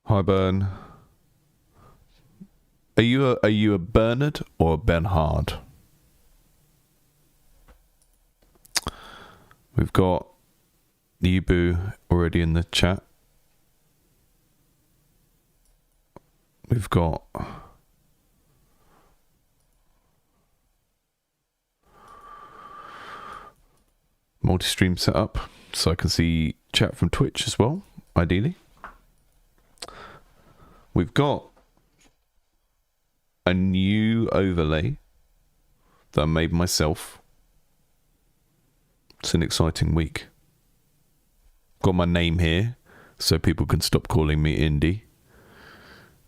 Hi, Bern. Are you a Bernard or a Bernhard? We've got Yibu already in the chat. We've got multi-stream set up, so I can see chat from Twitch as well, ideally. We've got a new overlay that I made myself. It's an exciting week. Got my name here, so people can stop calling me Indy,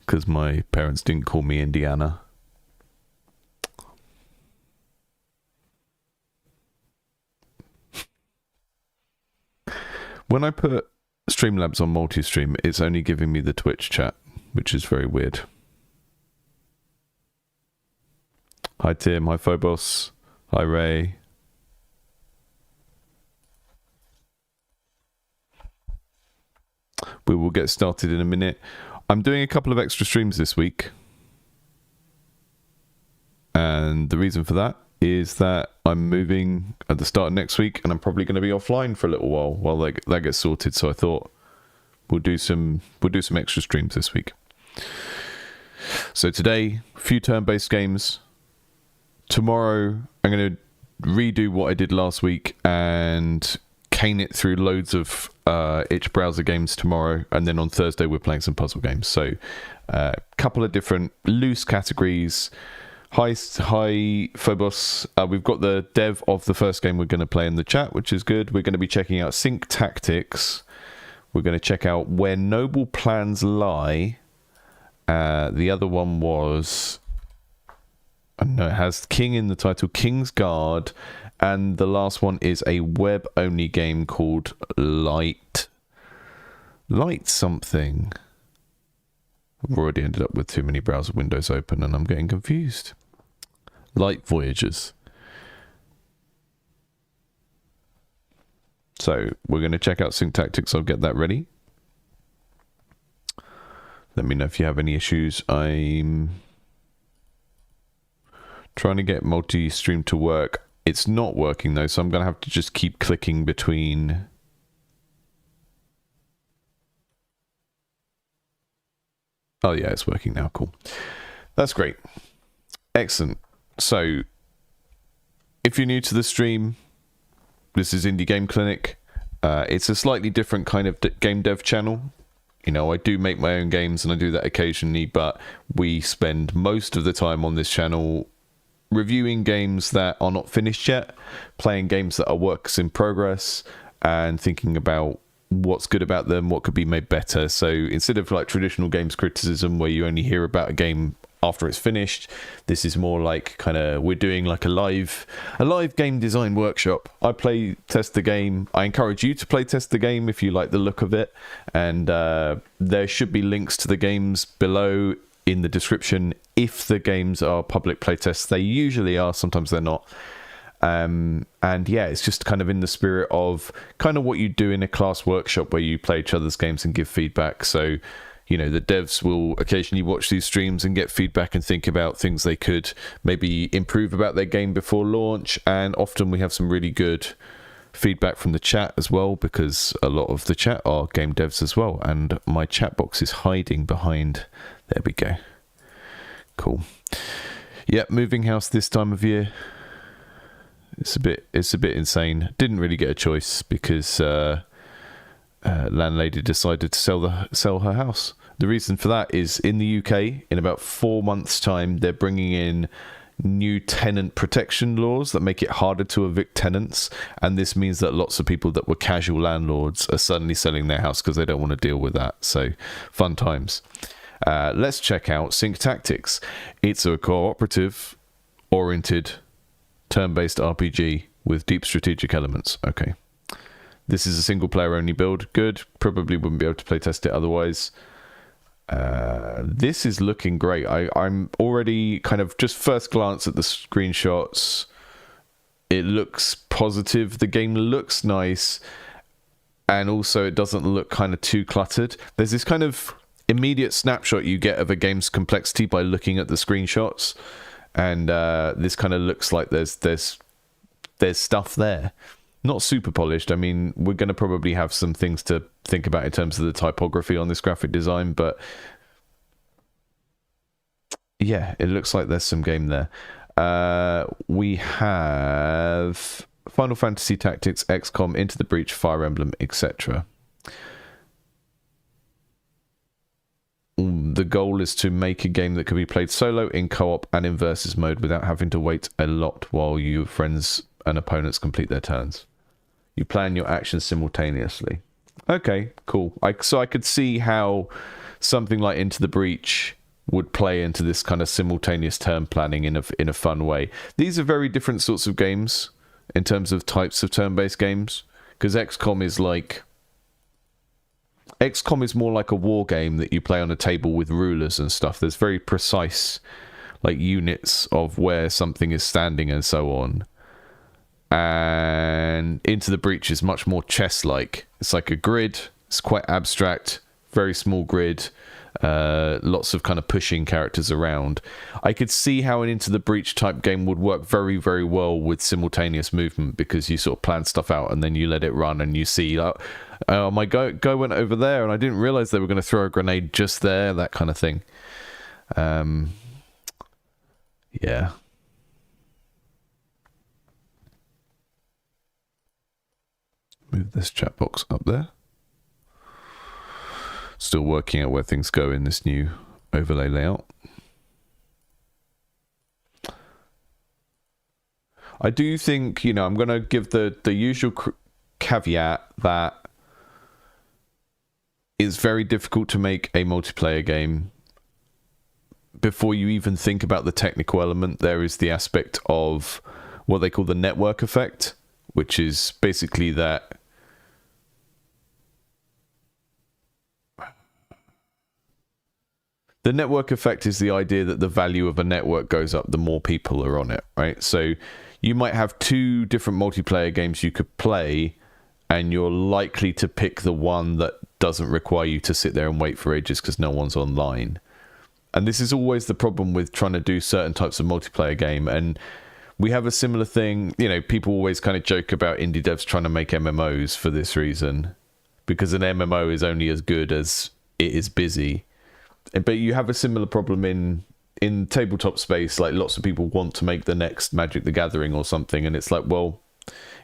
because my parents didn't call me Indiana. When I put Streamlabs on multi-stream, it's only giving me the Twitch chat, which is very weird. Hi Tim, hi Phobos, hi Ray. We will get started in a minute. I'm doing a couple of extra streams this week. And the reason for that is that I'm moving at the start of next week, and I'm probably going to be offline for a little while that gets sorted. So I thought we'll do some extra streams this week. So today, a few turn-based games. Tomorrow, I'm going to redo what I did last week and cane it through loads of itch browser games tomorrow, and then on Thursday we're playing some puzzle games. So a couple of different loose categories. Hi Phobos. We've got the dev of the first game we're going to play in the chat, which is good. We're going to be checking out Sync Tactics. We're going to check out Where Noble Plans Lie. The other one was, I don't know, it has King in the title, King's Guard. And the last one is a web-only game called Light something. I've already ended up with too many browser windows open and I'm getting confused. Light Voyagers. So we're going to check out Sync Tactics. I'll get that ready. Let me know if you have any issues. I'm trying to get multi-stream to work. It's not working though, so I'm going to have to just keep clicking between. Oh yeah, it's working now. Cool. That's great. Excellent. So, if you're new to the stream, this is Indie Game Clinic. It's a slightly different kind of game dev channel. You know, I do make my own games and I do that occasionally, but we spend most of the time on this channel reviewing games that are not finished yet, playing games that are works in progress, and thinking about what's good about them, what could be made better. So instead of like traditional games criticism where you only hear about a game after it's finished, this is more like kind of, we're doing like a live game design workshop. I play test the game. I encourage you to play test the game if you like the look of it, and there should be links to the games below in the description if the games are public playtests. They usually are, sometimes they're not. And yeah, it's just kind of in the spirit of kind of what you do in a class workshop where you play each other's games and give feedback. So, you know, the devs will occasionally watch these streams and get feedback and think about things they could maybe improve about their game before launch. And often we have some really good feedback from the chat as well, because a lot of the chat are game devs as well. And my chat box is hiding behind. There we go. Cool. Yep, moving house this time of year. It's a bit insane. Didn't really get a choice because landlady decided to sell her house. The reason for that is in the UK, in about 4 months' time, they're bringing in new tenant protection laws that make it harder to evict tenants, and this means that lots of people that were casual landlords are suddenly selling their house because they don't want to deal with that. So, fun times. Let's check out Sync Tactics. It's a cooperative-oriented turn-based RPG with deep strategic elements. Okay. This is a single-player only build. Good. Probably wouldn't be able to play test it otherwise. This is looking great. I'm already kind of just first glance at the screenshots. It looks positive. The game looks nice. And also it doesn't look kind of too cluttered. There's this kind of immediate snapshot you get of a game's complexity by looking at the screenshots, and this kind of looks like there's stuff there. Not super polished. I mean, we're going to probably have some things to think about in terms of the typography on this graphic design, but yeah, it looks like there's some game there. We have Final Fantasy Tactics, XCOM, Into the Breach, Fire Emblem, etc. The goal is to make a game that can be played solo, in co-op, and in versus mode without having to wait a lot while your friends and opponents complete their turns. You plan your actions simultaneously. Okay, cool. So I could see how something like Into the Breach would play into this kind of simultaneous turn planning in a fun way. These are very different sorts of games in terms of types of turn-based games, because XCOM is more like a war game that you play on a table with rulers and stuff. There's very precise like units of where something is standing and so on. And Into the Breach is much more chess-like. It's like a grid. It's quite abstract, very small grid. Lots of kind of pushing characters around. I could see how an Into the Breach type game would work very, very well with simultaneous movement, because you sort of plan stuff out and then you let it run and you see, my guy went over there and I didn't realize they were going to throw a grenade just there, that kind of thing. Yeah. Move this chat box up there. Still working out where things go in this new overlay layout. I do think, I'm going to give the usual caveat that it's very difficult to make a multiplayer game. Before you even think about the technical element, there is the aspect of what they call the network effect, which is basically that the network effect is the idea that the value of a network goes up the more people are on it, right? So you might have two different multiplayer games you could play, and you're likely to pick the one that doesn't require you to sit there and wait for ages because no one's online. And this is always the problem with trying to do certain types of multiplayer game. And we have a similar thing, people always kind of joke about indie devs trying to make MMOs for this reason, because an MMO is only as good as it is busy. But you have a similar problem in tabletop space. Like, lots of people want to make the next Magic the Gathering or something, and it's like, well,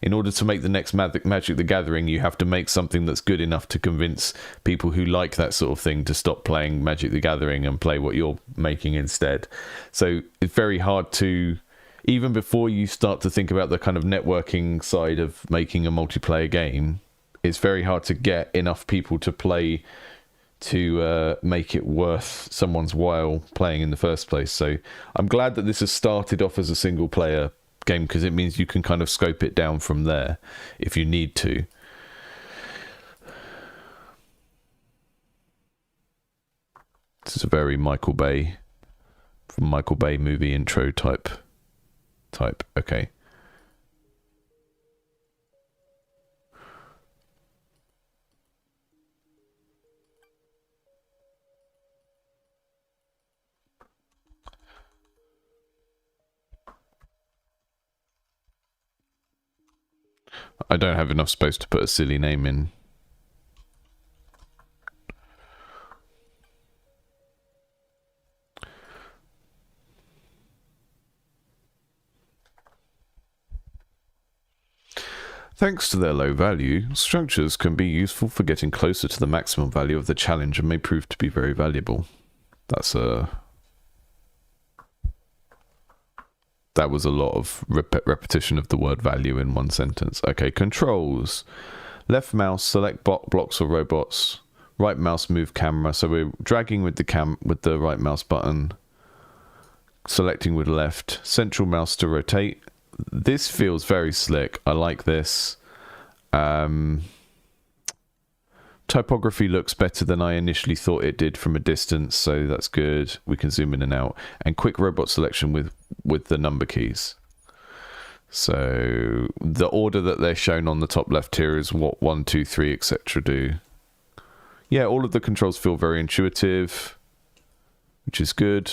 in order to make the next Magic the Gathering, you have to make something that's good enough to convince people who like that sort of thing to stop playing Magic the Gathering and play what you're making instead. So it's very hard to, even before you start to think about the kind of networking side of making a multiplayer game, it's very hard to get enough people to play to make it worth someone's while playing in the first place. So I'm glad that this has started off as a single player game, because it means you can kind of scope it down from there if you need to. This is a very Michael Bay movie intro type. Okay. I don't have enough space to put a silly name in. Thanks to their low value, structures can be useful for getting closer to the maximum value of the challenge and may prove to be very valuable. That was a lot of repetition of the word value in one sentence. Okay, controls. Left mouse, select blocks or robots. Right mouse, move camera. So we're dragging with the right mouse button. Selecting with left. Central mouse to rotate. This feels very slick. I like this. Typography looks better than I initially thought it did from a distance, so that's good. We can zoom in and out. And quick robot selection with the number keys. So the order that they're shown on the top left here is what 1, 2, 3, etc. do. Yeah, all of the controls feel very intuitive, which is good.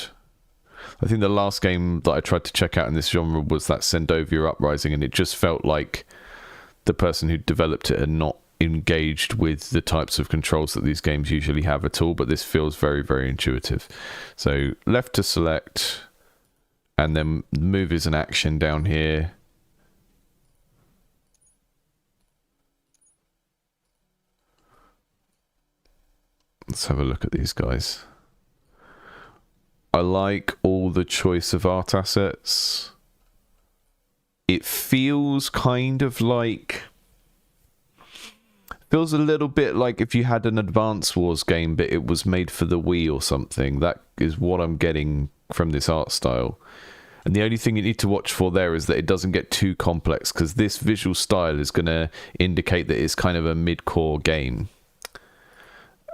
I think the last game that I tried to check out in this genre was that Sendovia Uprising, and it just felt like the person who developed it had not engaged with the types of controls that these games usually have at all, but this feels very, very intuitive. So left to select, and then move is an action down here. Let's have a look at these guys. I like all the choice of art assets. It feels kind of like... feels a little bit like if you had an Advance Wars game, but it was made for the Wii or something. That is what I'm getting from this art style. And the only thing you need to watch for there is that it doesn't get too complex, because this visual style is going to indicate that it's kind of a mid-core game.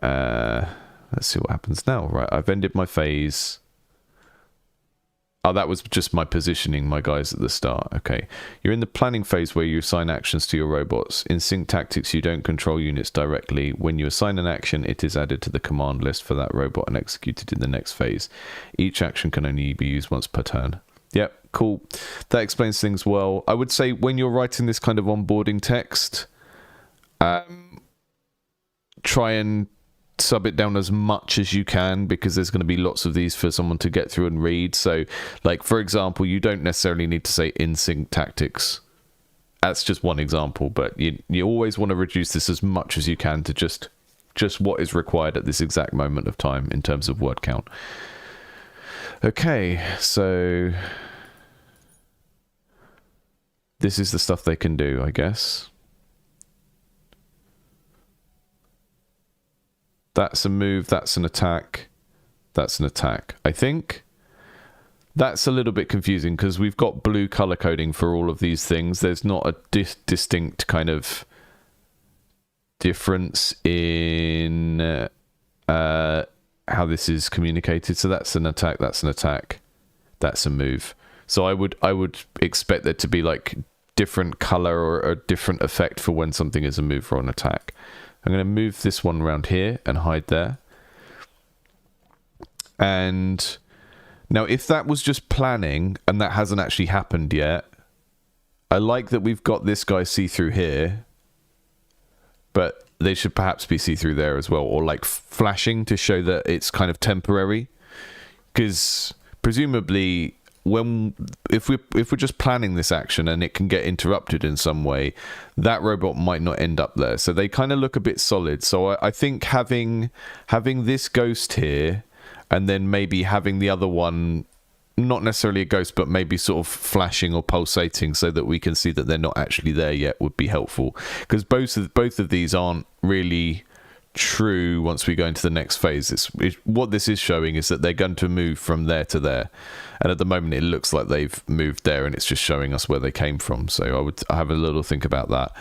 Let's see what happens now. Right, I've ended my phase. Oh, that was just my positioning, my guys, at the start. Okay. You're in the planning phase where you assign actions to your robots. In Sync Tactics, you don't control units directly. When you assign an action, it is added to the command list for that robot and executed in the next phase. Each action can only be used once per turn. Yep, cool. That explains things well. I would say when you're writing this kind of onboarding text, try and sub it down as much as you can, because there's going to be lots of these for someone to get through and read. So, like, for example, you don't necessarily need to say in Sync Tactics. That's just one example, but you always want to reduce this as much as you can to just what is required at this exact moment of time in terms of word count. Okay, so this is the stuff they can do, I guess. That's a move, that's an attack, that's an attack. I think that's a little bit confusing because we've got blue color coding for all of these things. There's not a distinct kind of difference in how this is communicated. So that's an attack, that's an attack, that's a move. So I would expect there to be like different color or a different effect for when something is a move or an attack. I'm going to move this one around here and hide there. And now if that was just planning and that hasn't actually happened yet, I like that we've got this guy see-through here, but they should perhaps be see-through there as well, or like flashing to show that it's kind of temporary. Because presumably if we're just planning this action and it can get interrupted in some way, that robot might not end up there. So they kind of look a bit solid. So I think having this ghost here and then maybe having the other one, not necessarily a ghost, but maybe sort of flashing or pulsating so that we can see that they're not actually there yet, would be helpful. Because both of these aren't really true once we go into the next phase. What this is showing is that they're going to move from there to there, and at the moment it looks like they've moved there, and it's just showing us where they came from. So I have a little think about that.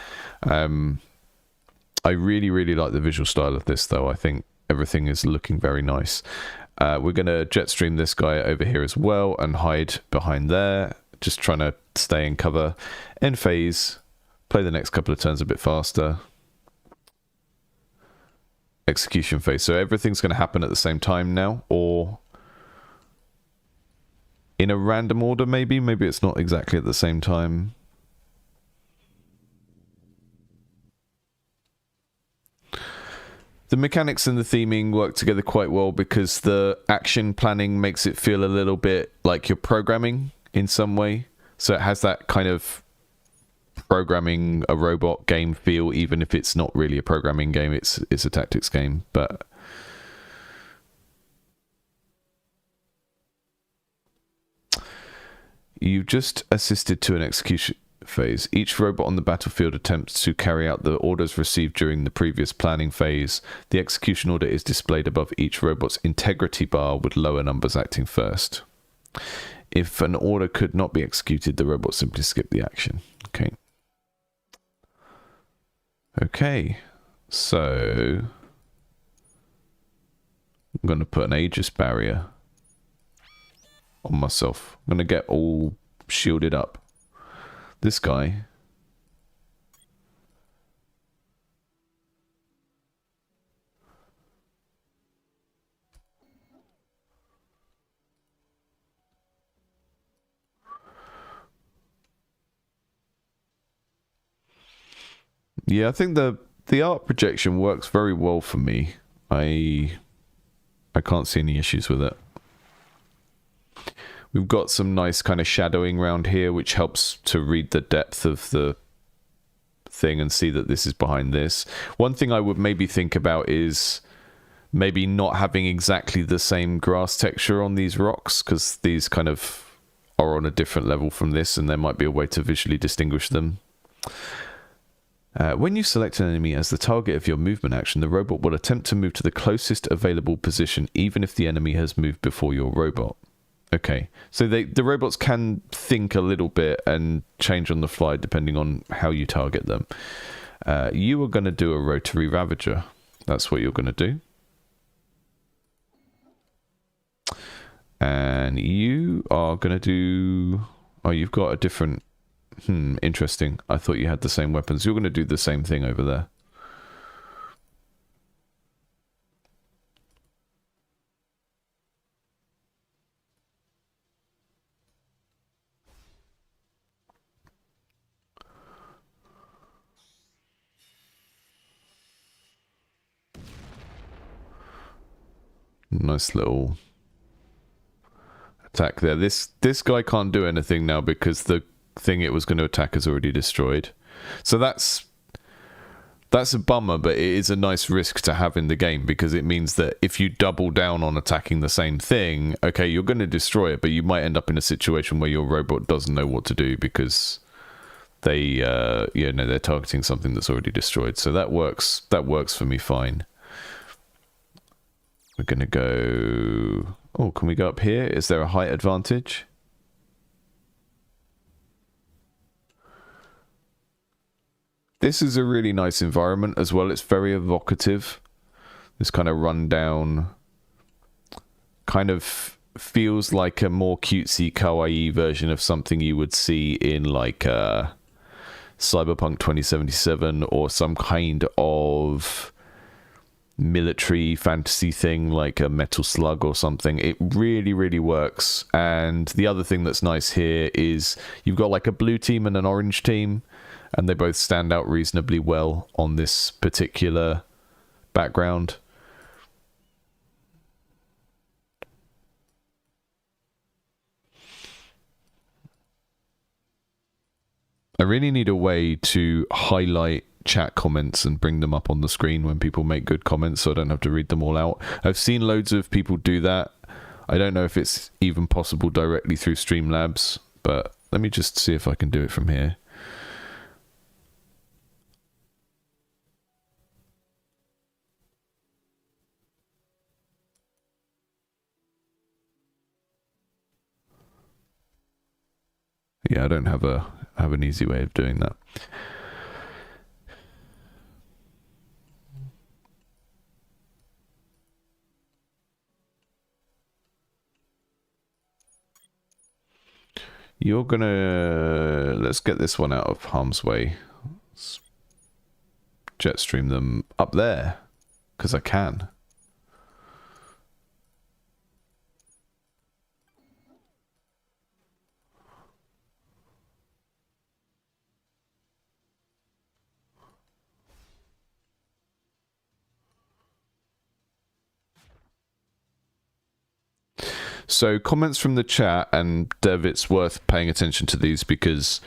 I really like the visual style of this, though. I think everything is looking very nice. We're going to jet stream this guy over here as well and hide behind there, just trying to stay in cover. End phase, play the next couple of turns a bit faster. Execution phase. So everything's going to happen at the same time now, or in a random order maybe. Maybe it's not exactly at the same time. The mechanics and the theming work together quite well because the action planning makes it feel a little bit like you're programming in some way. So it has that kind of programming a robot game feel, even if it's not really a programming game, it's a tactics game. But you've just assisted to an execution phase. Each robot on the battlefield attempts to carry out the orders received during the previous planning phase. The execution order is displayed above each robot's integrity bar, with lower numbers acting first. If an order could not be executed, the robot simply skip the action. Okay, so I'm going to put an Aegis barrier on myself. I'm going to get all shielded up. This guy, Yeah, I think the art projection works very well for me. I can't see any issues with it. We've got some nice kind of shadowing around here, which helps to read the depth of the thing and see that this is behind this. One thing I would maybe think about is maybe not having exactly the same grass texture on these rocks, because these kind of are on a different level from this, and there might be a way to visually distinguish them. When you select an enemy as the target of your movement action, the robot will attempt to move to the closest available position, even if the enemy has moved before your robot. Okay, so the robots can think a little bit and change on the fly depending on how you target them. You are going to do a rotary ravager. That's what you're going to do. And you are going to do... Oh, you've got a different... interesting. I thought you had the same weapons. You're going to do the same thing over there. Nice little attack there. This guy can't do anything now because the thing it was going to attack is already destroyed. So that's a bummer, but it is a nice risk to have in the game, because it means that if you double down on attacking the same thing, okay, you're going to destroy it, but you might end up in a situation where your robot doesn't know what to do because they they're targeting something that's already destroyed. So that works for me fine. We're going to go... Oh, can we go up here? Is there a height advantage? This is a really nice environment as well. It's very evocative. This kind of rundown kind of feels like a more cutesy, kawaii version of something you would see in like Cyberpunk 2077 or some kind of military fantasy thing like a Metal Slug or something. It really, really works. And the other thing that's nice here is you've got like a blue team and an orange team, and they both stand out reasonably well on this particular background. I really need a way to highlight chat comments and bring them up on the screen when people make good comments, so I don't have to read them all out. I've seen loads of people do that. I don't know if it's even possible directly through Streamlabs, but let me just see if I can do it from here. Yeah, I don't have an easy way of doing that. You're gonna... Let's get this one out of harm's way. Let's jet stream them up there, because I can. So comments from the chat, and Dev, it's worth paying attention to these because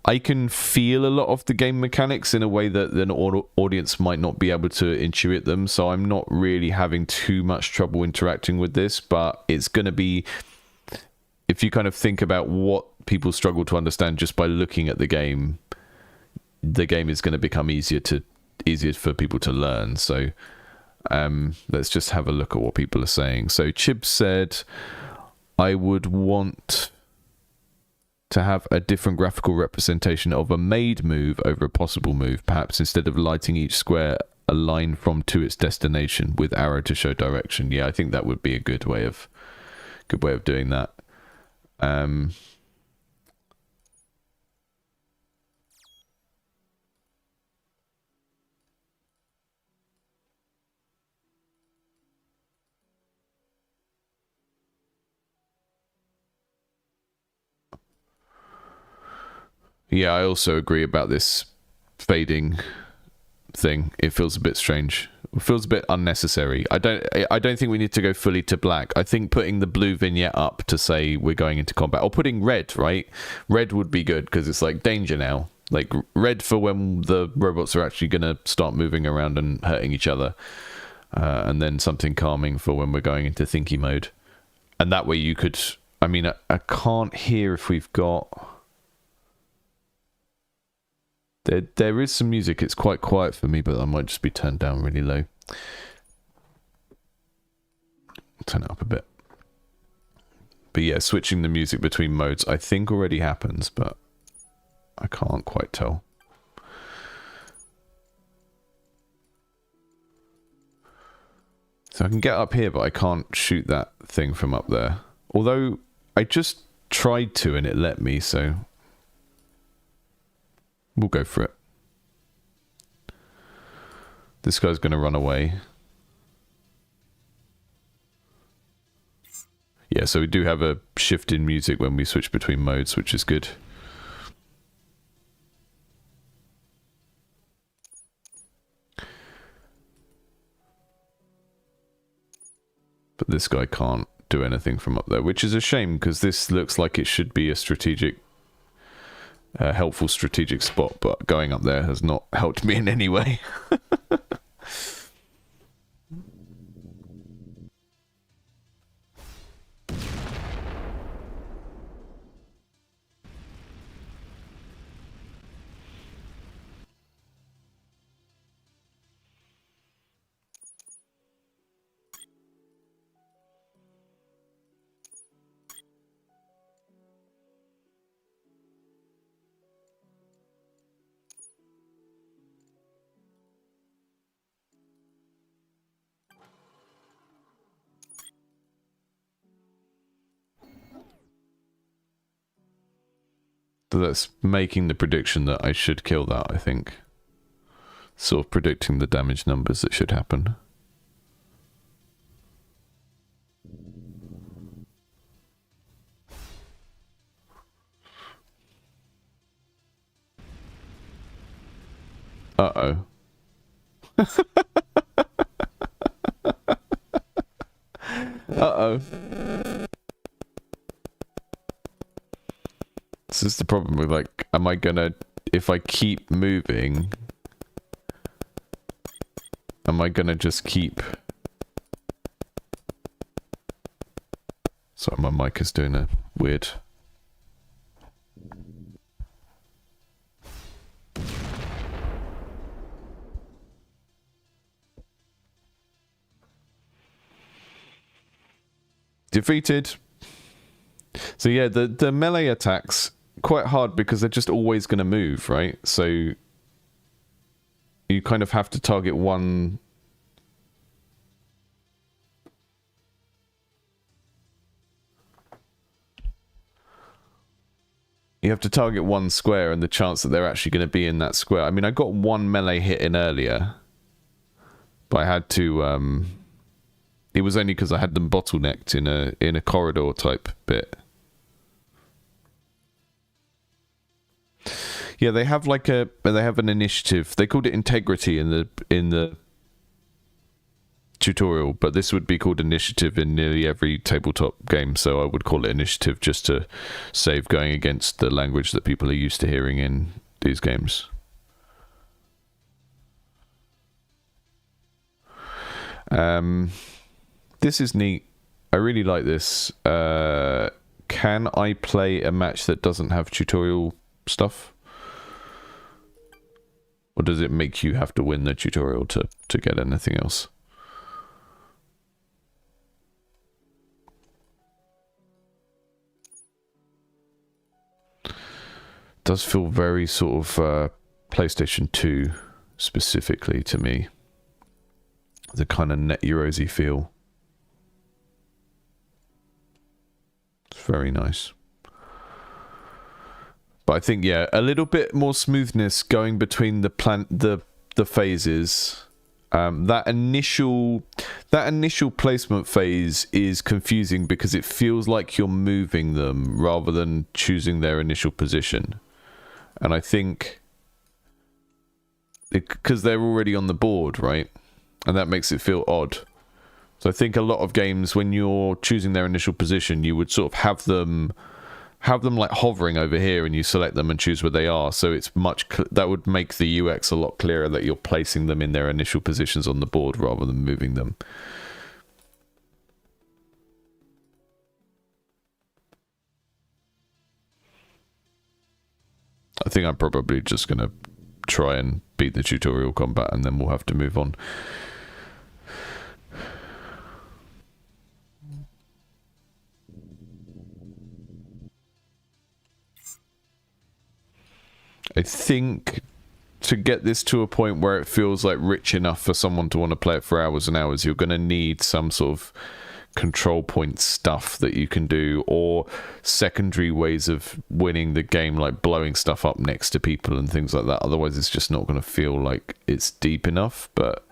I can feel a lot of the game mechanics in a way that an audience might not be able to intuit them, so I'm not really having too much trouble interacting with this, but it's going to be, if you kind of think about what people struggle to understand just by looking at the game is going to become easier for people to learn. So let's just have a look at what people are saying. So Chib said, I would want to have a different graphical representation of a made move over a possible move, perhaps instead of lighting each square a line from to its destination with arrow to show direction. Yeah, I think that would be a good way of doing that. Yeah, I also agree about this fading thing. It feels a bit strange. It feels a bit unnecessary. I don't think we need to go fully to black. I think putting the blue vignette up to say we're going into combat, or putting red, right? Red would be good because it's like danger now. Like red for when the robots are actually going to start moving around and hurting each other. And then something calming for when we're going into thinky mode. And that way you could... I mean, I can't hear if we've got... There is some music. It's quite quiet for me, but I might just be turned down really low. Turn it up a bit. But yeah, switching the music between modes I think already happens, but I can't quite tell. So I can get up here, but I can't shoot that thing from up there. Although I just tried to and it let me, so we'll go for it. This guy's going to run away. Yeah, so we do have a shift in music when we switch between modes, which is good. But this guy can't do anything from up there, which is a shame because this looks like it should be a strategic, helpful strategic spot, but going up there has not helped me in any way. So that's making the prediction that I should kill that, I think. Sort of predicting the damage numbers that should happen. Uh-oh. Uh-oh. This is the problem with, like, am I gonna, if I keep moving, am I gonna just keep... Sorry, my mic is doing a weird... Defeated. So yeah, the melee attacks, quite hard because they're just always going to move, right? So you kind of have to target one... You have to target one square and the chance that they're actually going to be in that square. I mean, I got one melee hit in earlier, but I had to... It was only because I had them bottlenecked in a corridor type bit. Yeah, they have like they have an initiative. They called it integrity in the tutorial, but this would be called initiative in nearly every tabletop game. So I would call it initiative just to save going against the language that people are used to hearing in these games. This is neat. I really like this. Can I play a match that doesn't have tutorial stuff? Or does it make you have to win the tutorial to get anything else? Does feel very sort of PlayStation 2 specifically to me. The kind of Net Eurosy feel. It's very nice. But I think, yeah, a little bit more smoothness going between the phases. That initial placement phase is confusing because it feels like you're moving them rather than choosing their initial position. And I think because they're already on the board, right? And that makes it feel odd. So I think a lot of games, when you're choosing their initial position, you would sort of have them like hovering over here, and you select them and choose where they are. So it's that would make the UX a lot clearer that you're placing them in their initial positions on the board rather than moving them. I think I'm probably just going to try and beat the tutorial combat, and then we'll have to move on. I think to get this to a point where it feels like rich enough for someone to want to play it for hours and hours, you're going to need some sort of control point stuff that you can do, or secondary ways of winning the game, like blowing stuff up next to people and things like that. Otherwise it's just not going to feel like it's deep enough. But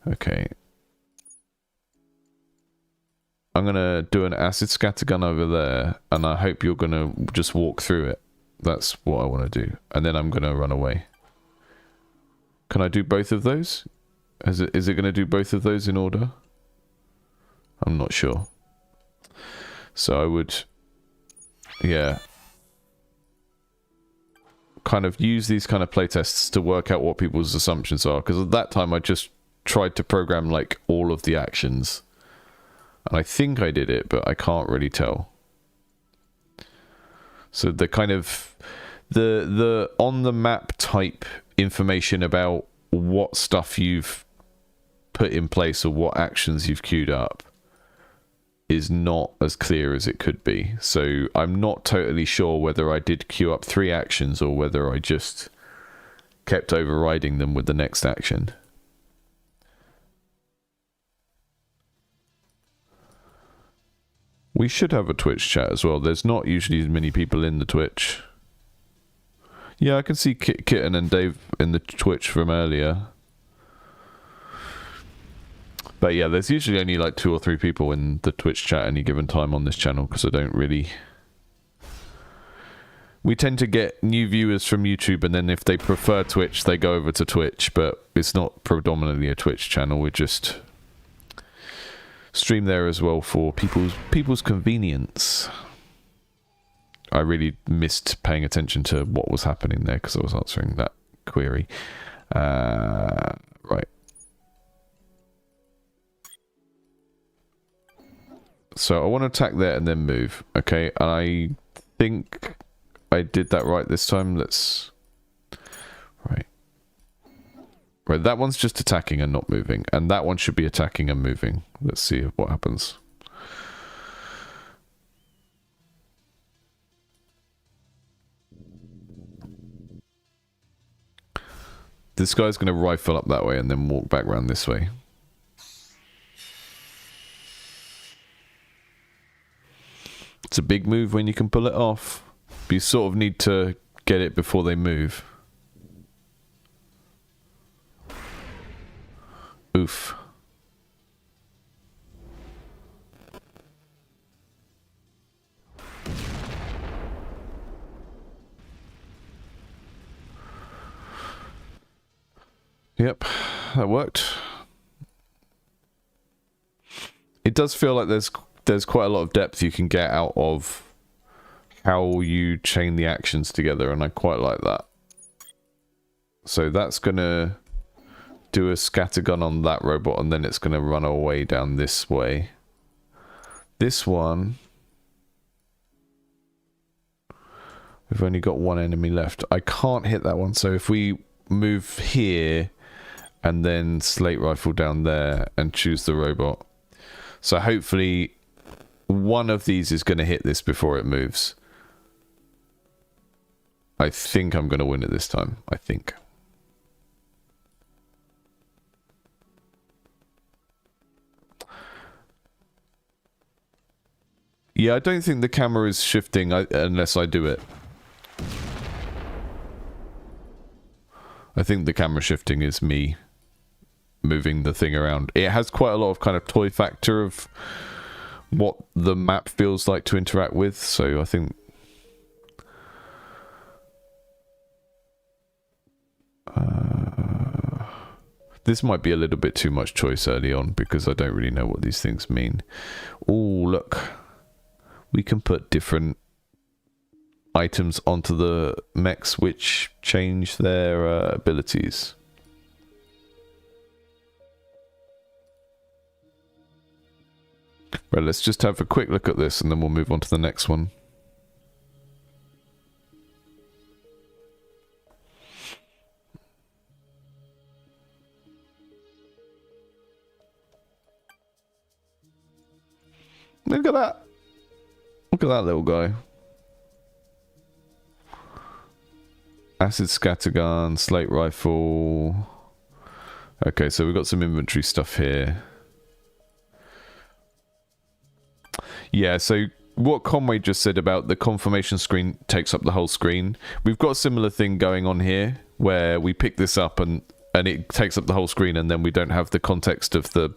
okay, I'm going to do an acid scattergun over there, and I hope you're going to just walk through it. That's what I want to do. And then I'm going to run away. Can I do both of those? Is it going to do both of those in order? I'm not sure. So I would, yeah, kind of use these kind of playtests to work out what people's assumptions are. Because at that time I just tried to program like all of the actions. And I think I did it, but I can't really tell. So the kind of the on the map type information about what stuff you've put in place or what actions you've queued up is not as clear as it could be. So I'm not totally sure whether I did queue up 3 actions or whether I just kept overriding them with the next action. We should have a Twitch chat as well. There's not usually as many people in the Twitch. Yeah, I can see Kitten and Dave in the Twitch from earlier. But yeah, there's usually only like 2 or 3 people in the Twitch chat any given time on this channel, because I don't really... We tend to get new viewers from YouTube, and then if they prefer Twitch, they go over to Twitch, but it's not predominantly a Twitch channel. We just stream there as well for people's convenience. I really missed paying attention to what was happening there because I was answering that query. Right. So I want to attack there and then move. Okay, I think I did that right this time. Let's... Right. Right, that one's just attacking and not moving. And that one should be attacking and moving. Let's see what happens. This guy's going to rifle up that way and then walk back around this way. It's a big move when you can pull it off. But you sort of need to get it before they move. Oof. Yep, that worked. It does feel like there's quite a lot of depth you can get out of how you chain the actions together, and I quite like that. So that's gonna do a scattergun on that robot, and then it's gonna run away down this way. This one, we've only got one enemy left. I can't hit that one, so if we move here and then slate rifle down there and choose the robot. So hopefully one of these is going to hit this before it moves. I think I'm going to win it this time. I think. Yeah, I don't think the camera is shifting unless I do it. I think the camera shifting is me moving the thing around. It has quite a lot of kind of toy factor of what the map feels like to interact with, so I think This might be a little bit too much choice early on because I don't really know what these things mean. Oh, look. We can put different items onto the mechs which change their abilities. Right, let's just have a quick look at this and then we'll move on to the next one. Look at that. Look at that little guy. Acid scattergun, slate rifle. Okay, so we've got some inventory stuff here. Yeah, so what Conway just said about the confirmation screen takes up the whole screen. We've got a similar thing going on here where we pick this up and it takes up the whole screen and then we don't have the context of the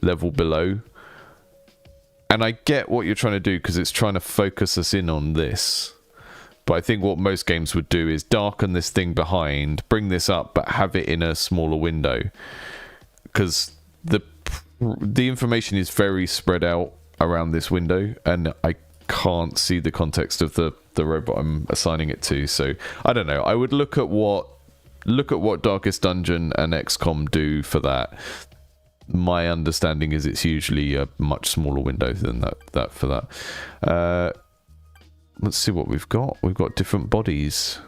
level below. And I get what you're trying to do because it's trying to focus us in on this. But I think what most games would do is darken this thing behind, bring this up, but have it in a smaller window. Because the information is very spread out around this window, and I can't see the context of the robot I'm assigning it to. So I don't know. I would look at what Darkest Dungeon and XCOM do for that. My understanding is it's usually a much smaller window than that for that. Let's see what we've got. We've got different bodies.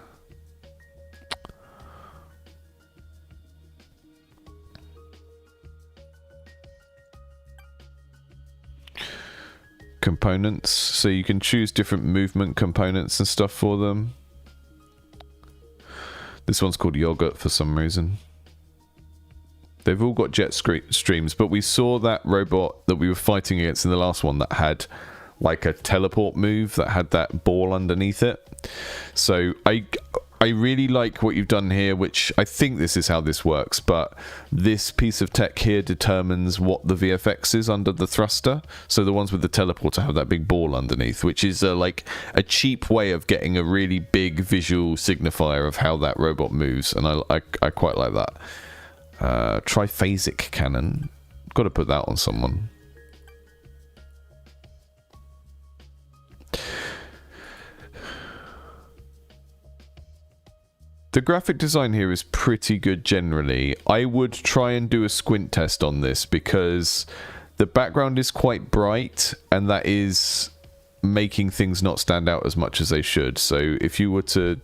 Components. So you can choose different movement components and stuff for them. This one's called Yogurt for some reason. They've all got jet streams, but we saw that robot that we were fighting against in the last one that had like a teleport move that had that ball underneath it. So I really like what you've done here, which I think this is how this works, but this piece of tech here determines what the VFX is under the thruster. So the ones with the teleporter have that big ball underneath, which is like a cheap way of getting a really big visual signifier of how that robot moves, and I quite like that. Triphasic cannon. Got to put that on someone. The graphic design here is pretty good generally. I would try and do a squint test on this because the background is quite bright and that is making things not stand out as much as they should. So if you were to...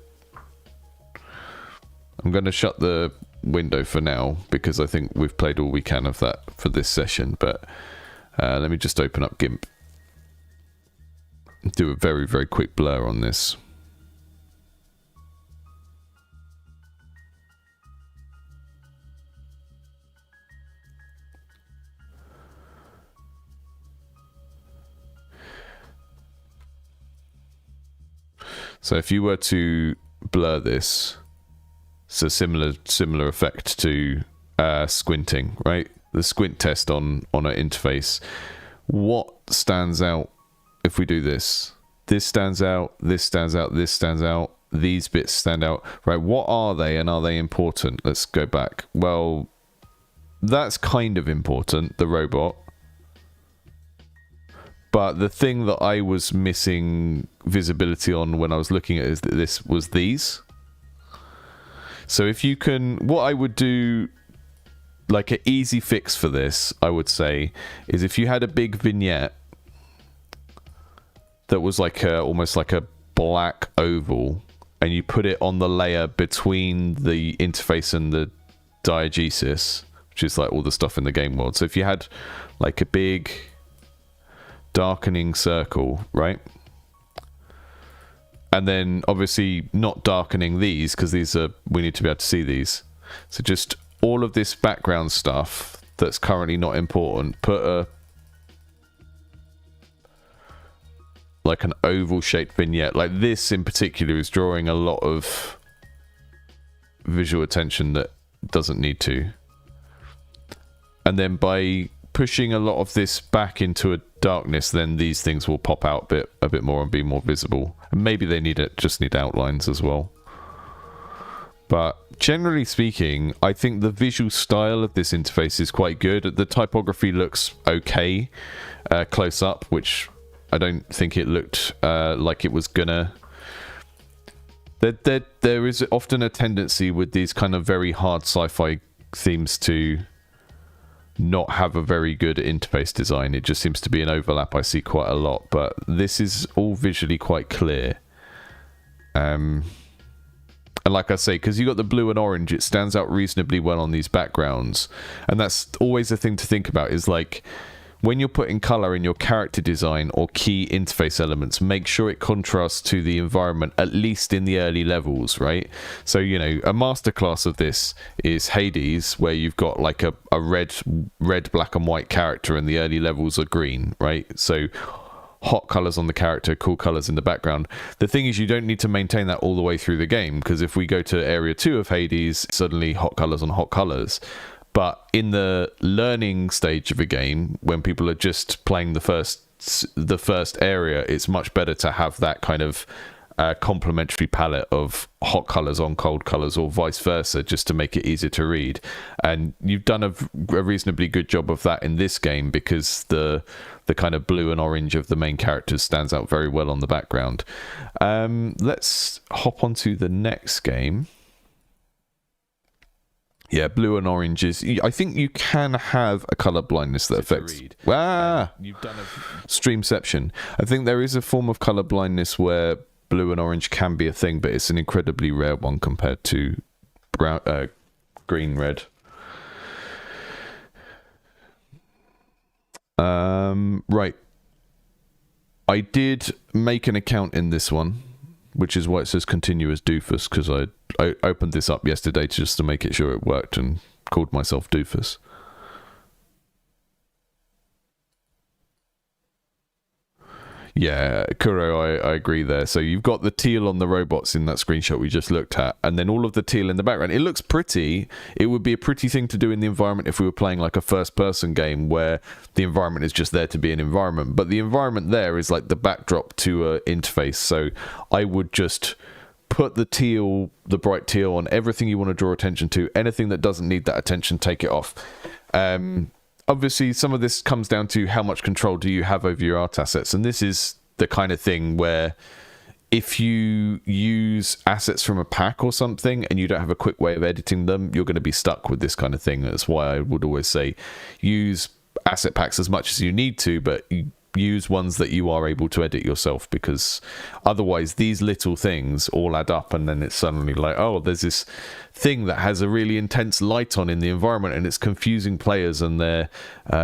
I'm going to shut the window for now because I think we've played all we can of that for this session, but let me just open up GIMP. Do a very, very quick blur on this. So if you were to blur this, it's a similar effect to squinting, right? The squint test on an interface. What stands out if we do this? This stands out, this stands out, this stands out, these bits stand out, right? What are they and are they important? Let's go back. Well, that's kind of important, the robot. But the thing that I was missing visibility on when I was looking at it is that this was these. So if you can, what I would do, like an easy fix for this, I would say, is if you had a big vignette that was like almost like a black oval, and you put it on the layer between the interface and the diegesis, which is like all the stuff in the game world. So if you had like a big darkening circle, right? And then obviously not darkening these because these are, we need to be able to see these. So just all of this background stuff that's currently not important, put a like an oval shaped vignette. Like this in particular is drawing a lot of visual attention that doesn't need to. And then by pushing a lot of this back into a darkness, then these things will pop out a bit more and be more visible. And maybe they just need outlines as well. But generally speaking, I think the visual style of this interface is quite good. The typography looks okay close up, which I don't think it looked like it was gonna. There is often a tendency with these kind of very hard sci-fi themes to not have a very good interface design. It just seems to be an overlap I see quite a lot, but this is all visually quite clear. And like I say, because you got the blue and orange, it stands out reasonably well on these backgrounds. And that's always a thing to think about, is like, when you're putting color in your character design or key interface elements, make sure it contrasts to the environment, at least in the early levels, right? So, you know, a masterclass of this is Hades, where you've got like a red, black and white character and the early levels are green, right? So hot colors on the character, cool colors in the background. The thing is, you don't need to maintain that all the way through the game, because if we go to area 2 of Hades, suddenly hot colors on hot colors. But in the learning stage of a game, when people are just playing the first area, it's much better to have that kind of complementary palette of hot colors on cold colors, or vice versa, just to make it easier to read. And you've done a reasonably good job of that in this game, because the kind of blue and orange of the main characters stands out very well on the background. Let's hop onto the next game. Yeah, blue and orange is... I think you can have a colour blindness that affects... You've done a streamception. I think there is a form of colour blindness where blue and orange can be a thing, but it's an incredibly rare one compared to brown, green, red. Right. I did make an account in this one, which is why it says continue as Doofus, because I opened this up yesterday just to make it sure it worked and called myself Doofus. Yeah, Kuro, I agree there. So you've got the teal on the robots in that screenshot we just looked at, and then all of the teal in the background. It looks pretty. It would be a pretty thing to do in the environment if we were playing like a first-person game where the environment is just there to be an environment. But the environment there is like the backdrop to an interface. So I would just put the teal, the bright teal, on everything you want to draw attention to. Anything that doesn't need that attention, take it off. Obviously, some of this comes down to how much control do you have over your art assets. And this is the kind of thing where if you use assets from a pack or something and you don't have a quick way of editing them, you're going to be stuck with this kind of thing. That's why I would always say use asset packs as much as you need to, but use ones that you are able to edit yourself, because otherwise these little things all add up, and then it's suddenly like, oh, there's this thing that has a really intense light on in the environment, and it's confusing players, and they're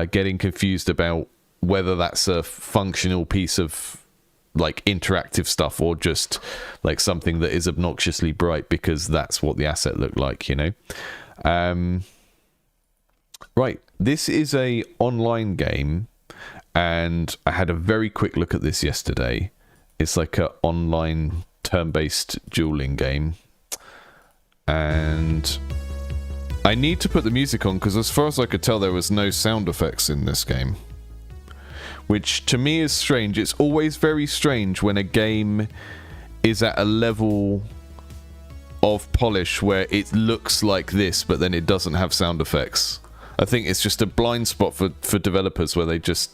getting confused about whether that's a functional piece of like interactive stuff or just like something that is obnoxiously bright because that's what the asset looked like, you know. Right, this is a online game, and I had a very quick look at this yesterday. It's like an online turn-based dueling game. And I need to put the music on because as far as I could tell, there was no sound effects in this game. Which to me is strange. It's always very strange when a game is at a level of polish where it looks like this, but then it doesn't have sound effects. I think it's just a blind spot for developers where they just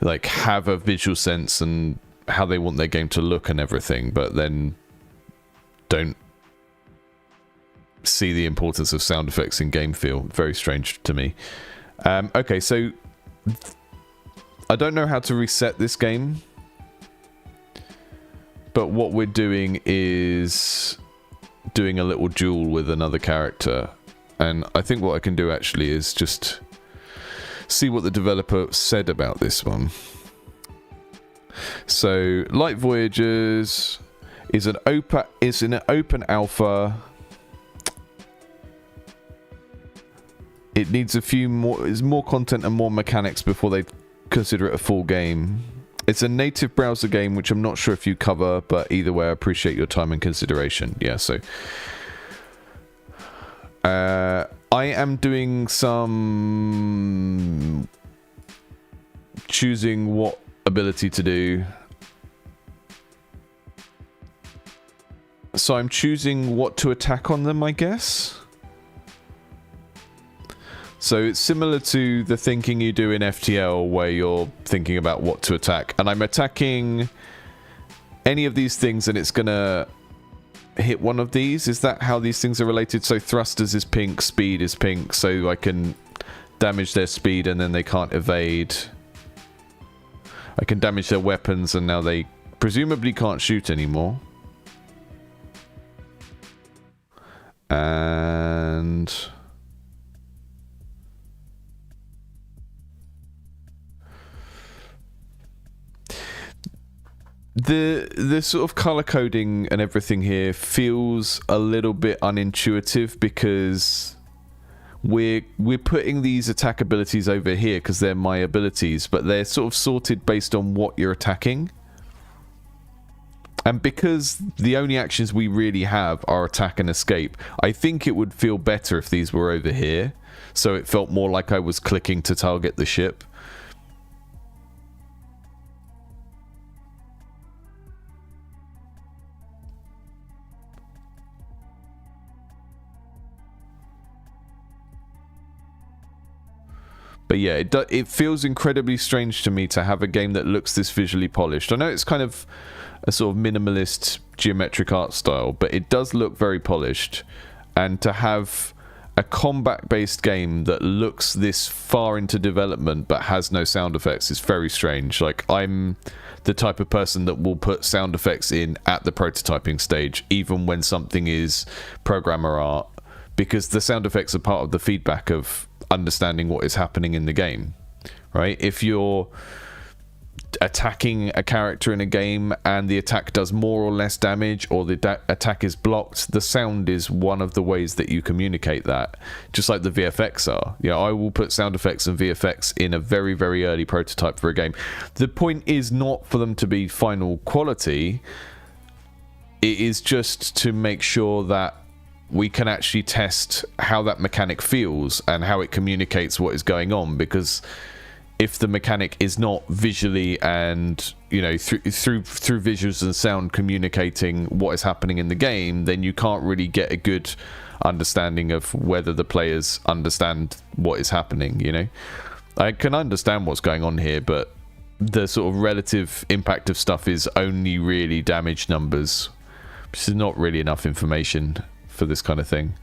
like have a visual sense and how they want their game to look and everything, but then don't see the importance of sound effects in game feel. Very strange to me. Okay, so I don't know how to reset this game, but what we're doing is doing a little duel with another character, and I think what I can do actually is just see what the developer said about this one. So, like Voyagers, is in an open alpha. It needs a few more content and more mechanics before they consider it a full game. It's a native browser game, which I'm not sure if you cover, but either way, I appreciate your time and consideration. Yeah, so I am doing some choosing what ability to do. So So I'm choosing what to attack on them, I guess. So it's similar to the thinking you do in FTL, where you're thinking about what to attack. And I'm attacking any of these things, and it's going to hit one of these. Is that how these things are related? So thrusters is pink, speed is pink, so I can damage their speed and then they can't evade. I can damage their weapons and now they presumably can't shoot anymore. And the sort of color coding and everything here feels a little bit unintuitive, because we're putting these attack abilities over here because they're my abilities, but they're sort of sorted based on what you're attacking. And because the only actions we really have are attack and escape, I think it would feel better if these were over here, so it felt more like I was clicking to target the ship. But yeah, it feels incredibly strange to me to have a game that looks this visually polished. I know it's kind of a sort of minimalist geometric art style, but it does look very polished. And to have a combat-based game that looks this far into development but has no sound effects is very strange. Like, I'm the type of person that will put sound effects in at the prototyping stage, even when something is programmer art, because the sound effects are part of the feedback of understanding what is happening in the game, right? If you're attacking a character in a game and the attack does more or less damage, or the attack is blocked, the sound is one of the ways that you communicate that, just like the VFX are. You know, I will put sound effects and VFX in a very, very early prototype for a game. The point is not for them to be final quality, it is just to make sure that we can actually test how that mechanic feels and how it communicates what is going on. Because if the mechanic is not visually and, you know, through visuals and sound communicating what is happening in the game, then you can't really get a good understanding of whether the players understand what is happening, you know? I can understand what's going on here, but the sort of relative impact of stuff is only really damage numbers, which is not really enough information for this kind of thing.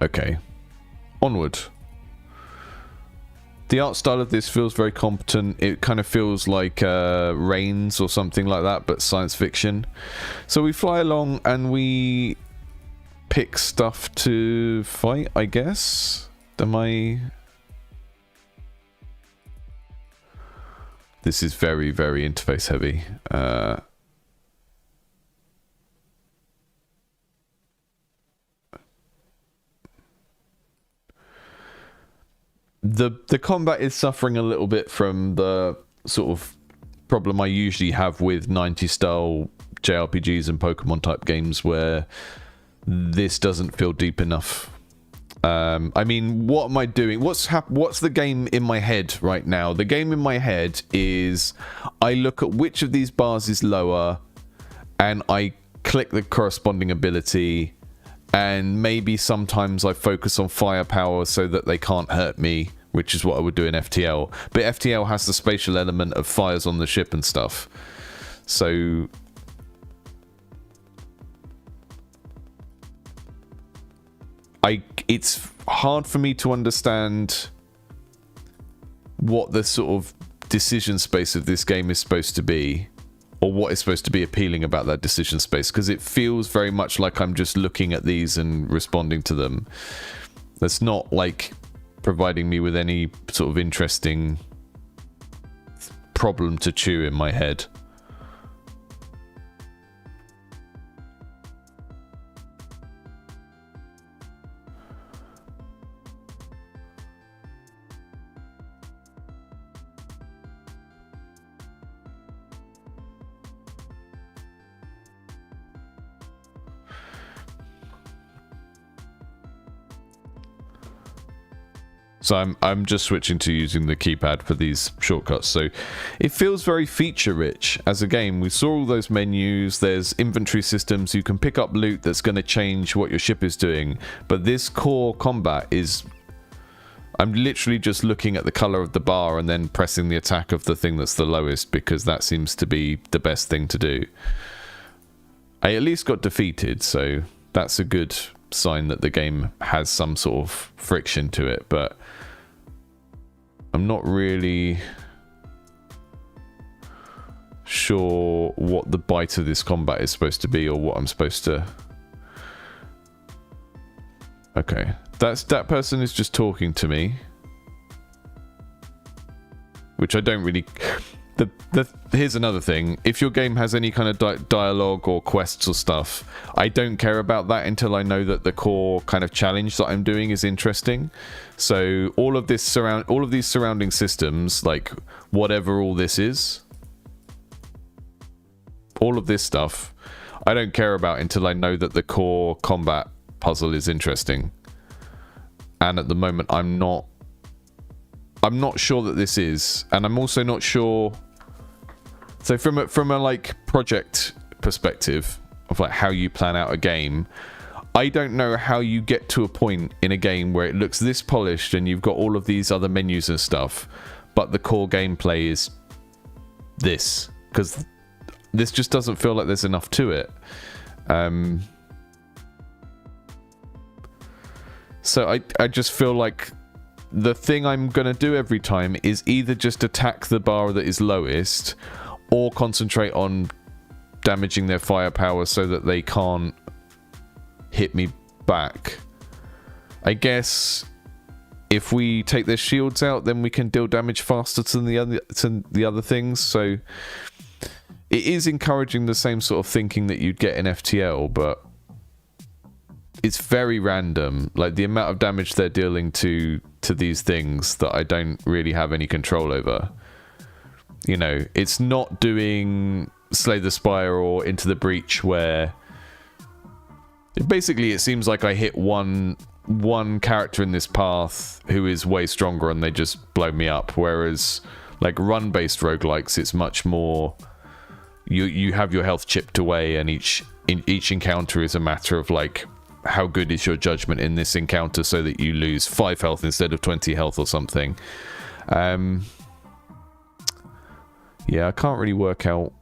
Okay, onward. The art style of this feels very competent. It kind of feels like Reigns or something like that, but science fiction. So we fly along and we pick stuff to fight, I guess. This is very, very interface heavy. The combat is suffering a little bit from the sort of problem I usually have with 90s style JRPGs and Pokemon type games, where this doesn't feel deep enough. I mean, what am I doing? What's the game in my head right now? The game in my head is I look at which of these bars is lower and I click the corresponding ability, and maybe sometimes I focus on firepower so that they can't hurt me, which is what I would do in FTL. But FTL has the spatial element of fires on the ship and stuff. So it's hard for me to understand what the sort of decision space of this game is supposed to be, or what is supposed to be appealing about that decision space, because it feels very much like I'm just looking at these and responding to them. That's not like providing me with any sort of interesting problem to chew in my head. So I'm just switching to using the keypad for these shortcuts. So it feels very feature rich as a game. We saw all those menus, there's inventory systems, you can pick up loot that's going to change what your ship is doing. But this core combat is, I'm literally just looking at the color of the bar and then pressing the attack of the thing that's the lowest, because that seems to be the best thing to do. I at least got defeated, so that's a good sign that the game has some sort of friction to it, but I'm not really sure what the bite of this combat is supposed to be, or what I'm supposed to... Okay, that person is just talking to me, which I don't really... Here's another thing. If your game has any kind of dialogue or quests or stuff, I don't care about that until I know that the core kind of challenge that I'm doing is interesting. So all of these surrounding systems, like whatever all this is, all of this stuff, I don't care about until I know that the core combat puzzle is interesting. And at the moment, I'm not sure that this is, and I'm also not sure. So from a like project perspective of like how you plan out a game, I don't know how you get to a point in a game where it looks this polished and you've got all of these other menus and stuff, but the core gameplay is this, because this just doesn't feel like there's enough to it. So I just feel like the thing I'm going to do every time is either just attack the bar that is lowest, or concentrate on damaging their firepower so that they can't hit me back. I guess if we take their shields out, then we can deal damage faster to the other things. So it is encouraging the same sort of thinking that you'd get in FTL, but it's very random. Like the amount of damage they're dealing to these things that I don't really have any control over. You know, it's not doing Slay the Spire or Into the Breach, where basically it seems like I hit one character in this path who is way stronger and they just blow me up. Whereas like run-based roguelikes, it's much more you have your health chipped away, and each encounter is a matter of like, how good is your judgment in this encounter so that you lose 5 health instead of 20 health or something. Yeah, I can't really work out.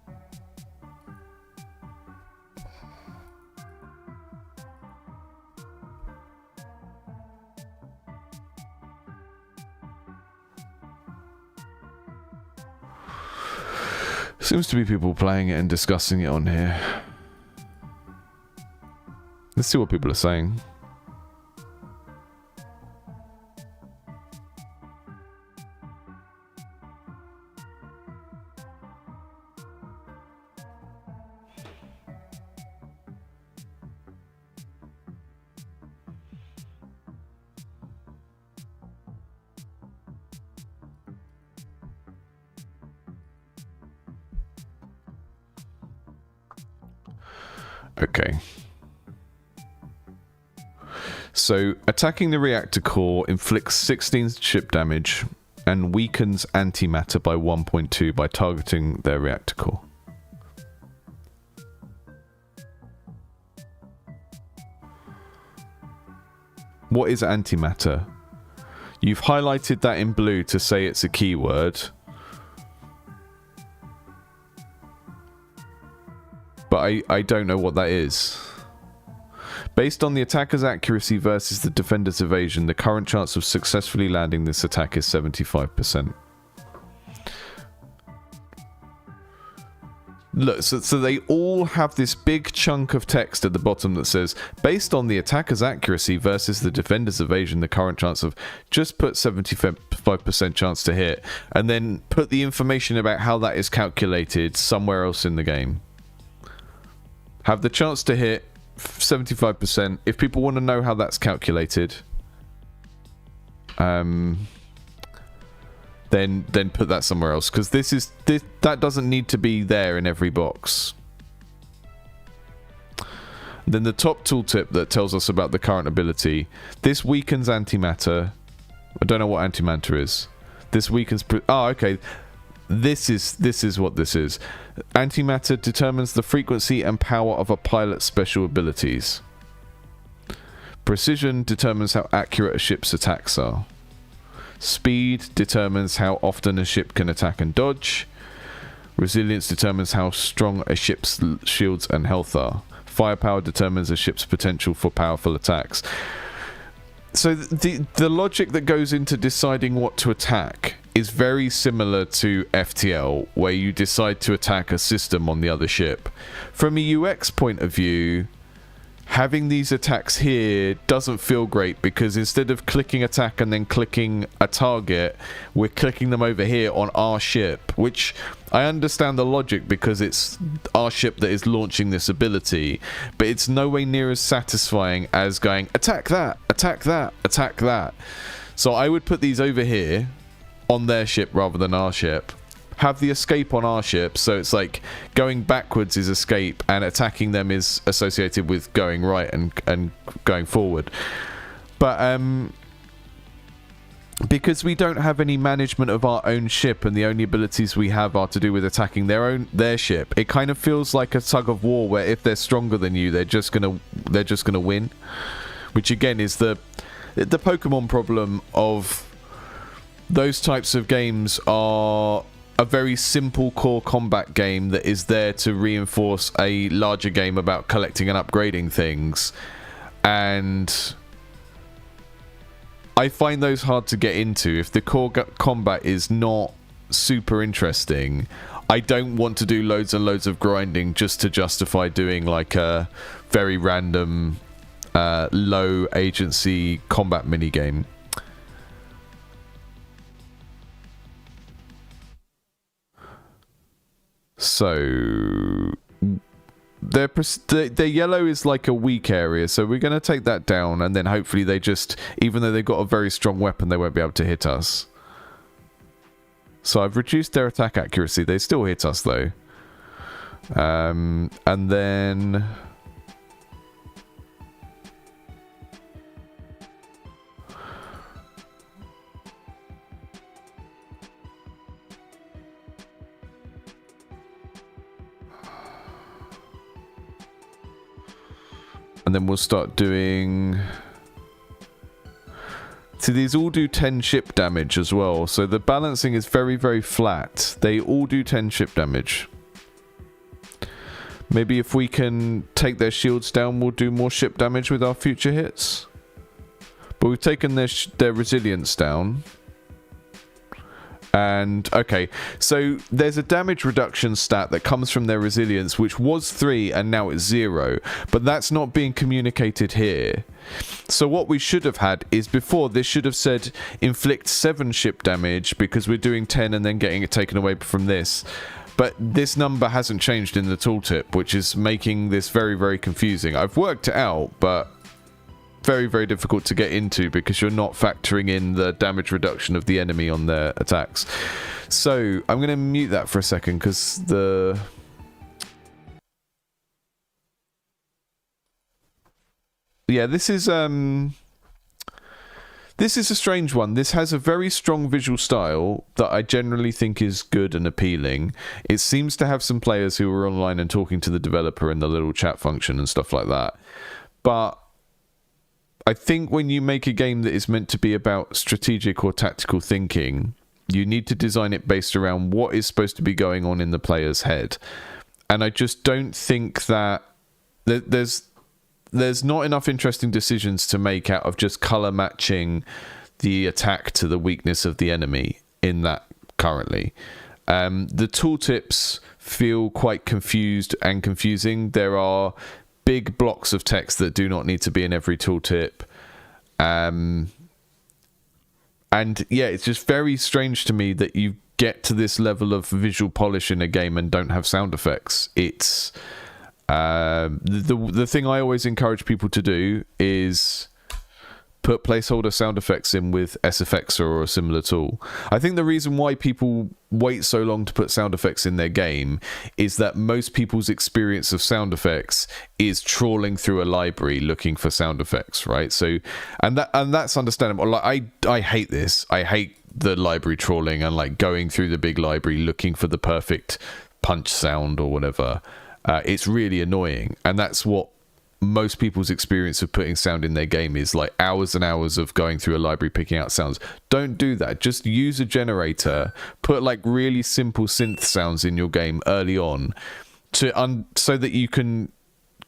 Seems to be people playing it and discussing it on here. Let's see what people are saying. Okay. So, attacking the reactor core inflicts 16 ship damage and weakens antimatter by 1.2 by targeting their reactor core. What is antimatter? You've highlighted that in blue to say it's a keyword. But I don't know what that is. Based on the attacker's accuracy versus the defender's evasion, the current chance of successfully landing this attack is 75%. Look, so they all have this big chunk of text at the bottom that says, based on the attacker's accuracy versus the defender's evasion, the current chance of... Just put 75% chance to hit, and then put the information about how that is calculated somewhere else in the game. Have the chance to hit 75%. If people want to know how that's calculated, then put that somewhere else, because that doesn't need to be there in every box. Then the top tooltip that tells us about the current ability. This weakens antimatter I don't know what antimatter is. This weakens... okay. This is what this is. Antimatter determines the frequency and power of a pilot's special abilities. Precision determines how accurate a ship's attacks are. Speed determines how often a ship can attack and dodge. Resilience determines how strong a ship's shields and health are. Firepower determines a ship's potential for powerful attacks. So the logic that goes into deciding what to attack is very similar to FTL, where you decide to attack a system on the other ship. From a UX point of view, having these attacks here doesn't feel great, because instead of clicking attack and then clicking a target, we're clicking them over here on our ship, which I understand the logic because it's our ship that is launching this ability, but it's no way near as satisfying as going attack that, attack that, attack that. So I would put these over here on their ship rather than our ship. Have the escape on our ship, so it's like going backwards is escape and attacking them is associated with going right and going forward. But because we don't have any management of our own ship and the only abilities we have are to do with attacking their ship, it kind of feels like a tug of war where if they're stronger than you, they're just gonna win. Which again is the Pokemon problem of those types of games are a very simple core combat game that is there to reinforce a larger game about collecting and upgrading things, and I find those hard to get into. If the core combat is not super interesting, I don't want to do loads and loads of grinding just to justify doing like a very random low agency combat minigame. So their yellow is like a weak area, so we're going to take that down, and then hopefully they just, even though they've got a very strong weapon, they won't be able to hit us. So I've reduced their attack accuracy. They still hit us though. And then we'll start doing... See, these all do 10 ship damage as well, so the balancing is very, very flat. They all do 10 ship damage. Maybe if we can take their shields down, we'll do more ship damage with our future hits. But we've taken their resilience down. And, okay, so there's a damage reduction stat that comes from their resilience, which was 3 and now it's 0. But that's not being communicated here. So what we should have had is before, this should have said inflict 7 ship damage because we're doing 10 and then getting it taken away from this. But this number hasn't changed in the tooltip, which is making this very, very confusing. I've worked it out, but very, very difficult to get into because you're not factoring in the damage reduction of the enemy on their attacks. So I'm going to mute that for a second because yeah, this is a strange one. This has a very strong visual style that I generally think is good and appealing. It seems to have some players who are online and talking to the developer in the little chat function and stuff like that. But I think when you make a game that is meant to be about strategic or tactical thinking, you need to design it based around what is supposed to be going on in the player's head. And I just don't think that there's not enough interesting decisions to make out of just color matching the attack to the weakness of the enemy in that currently. The tooltips feel quite confused and confusing. There are big blocks of text that do not need to be in every tooltip. And yeah, it's just very strange to me that you get to this level of visual polish in a game and don't have sound effects. It's the thing I always encourage people to do is put placeholder sound effects in with SFX or a similar tool. I think the reason why people wait so long to put sound effects in their game is that most people's experience of sound effects is trawling through a library looking for sound effects, right? So, and that's understandable. Like I hate this. I hate the library trawling and like going through the big library looking for the perfect punch sound or whatever. It's really annoying, and that's what most people's experience of putting sound in their game is, like hours and hours of going through a library picking out sounds. Don't do that. Just use a generator, put like really simple synth sounds in your game early on so that you can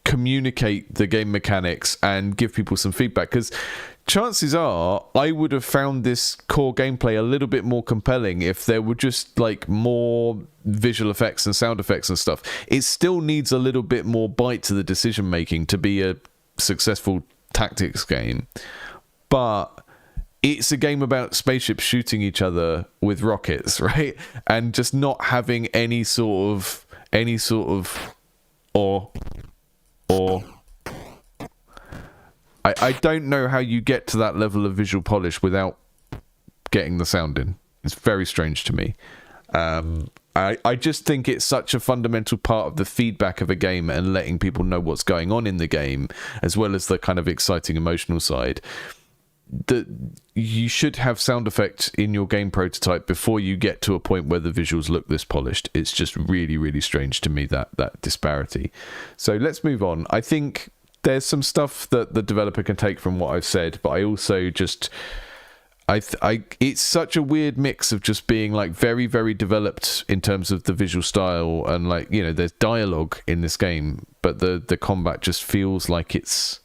communicate the game mechanics and give people some feedback, because chances are I would have found this core gameplay a little bit more compelling if there were just like more visual effects and sound effects and stuff. It still needs a little bit more bite to the decision making to be a successful tactics game, but it's a game about spaceships shooting each other with rockets, right? And just not having any sort of or I don't know how you get to that level of visual polish without getting the sound in. It's very strange to me. I just think it's such a fundamental part of the feedback of a game and letting people know what's going on in the game, as well as the kind of exciting emotional side, that you should have sound effects in your game prototype before you get to a point where the visuals look this polished. It's just really, really strange to me, that disparity. So let's move on. I think there's some stuff that the developer can take from what I've said, but I also just it's such a weird mix of just being like very, very developed in terms of the visual style, and like, you know, there's dialogue in this game, but the combat just feels like it's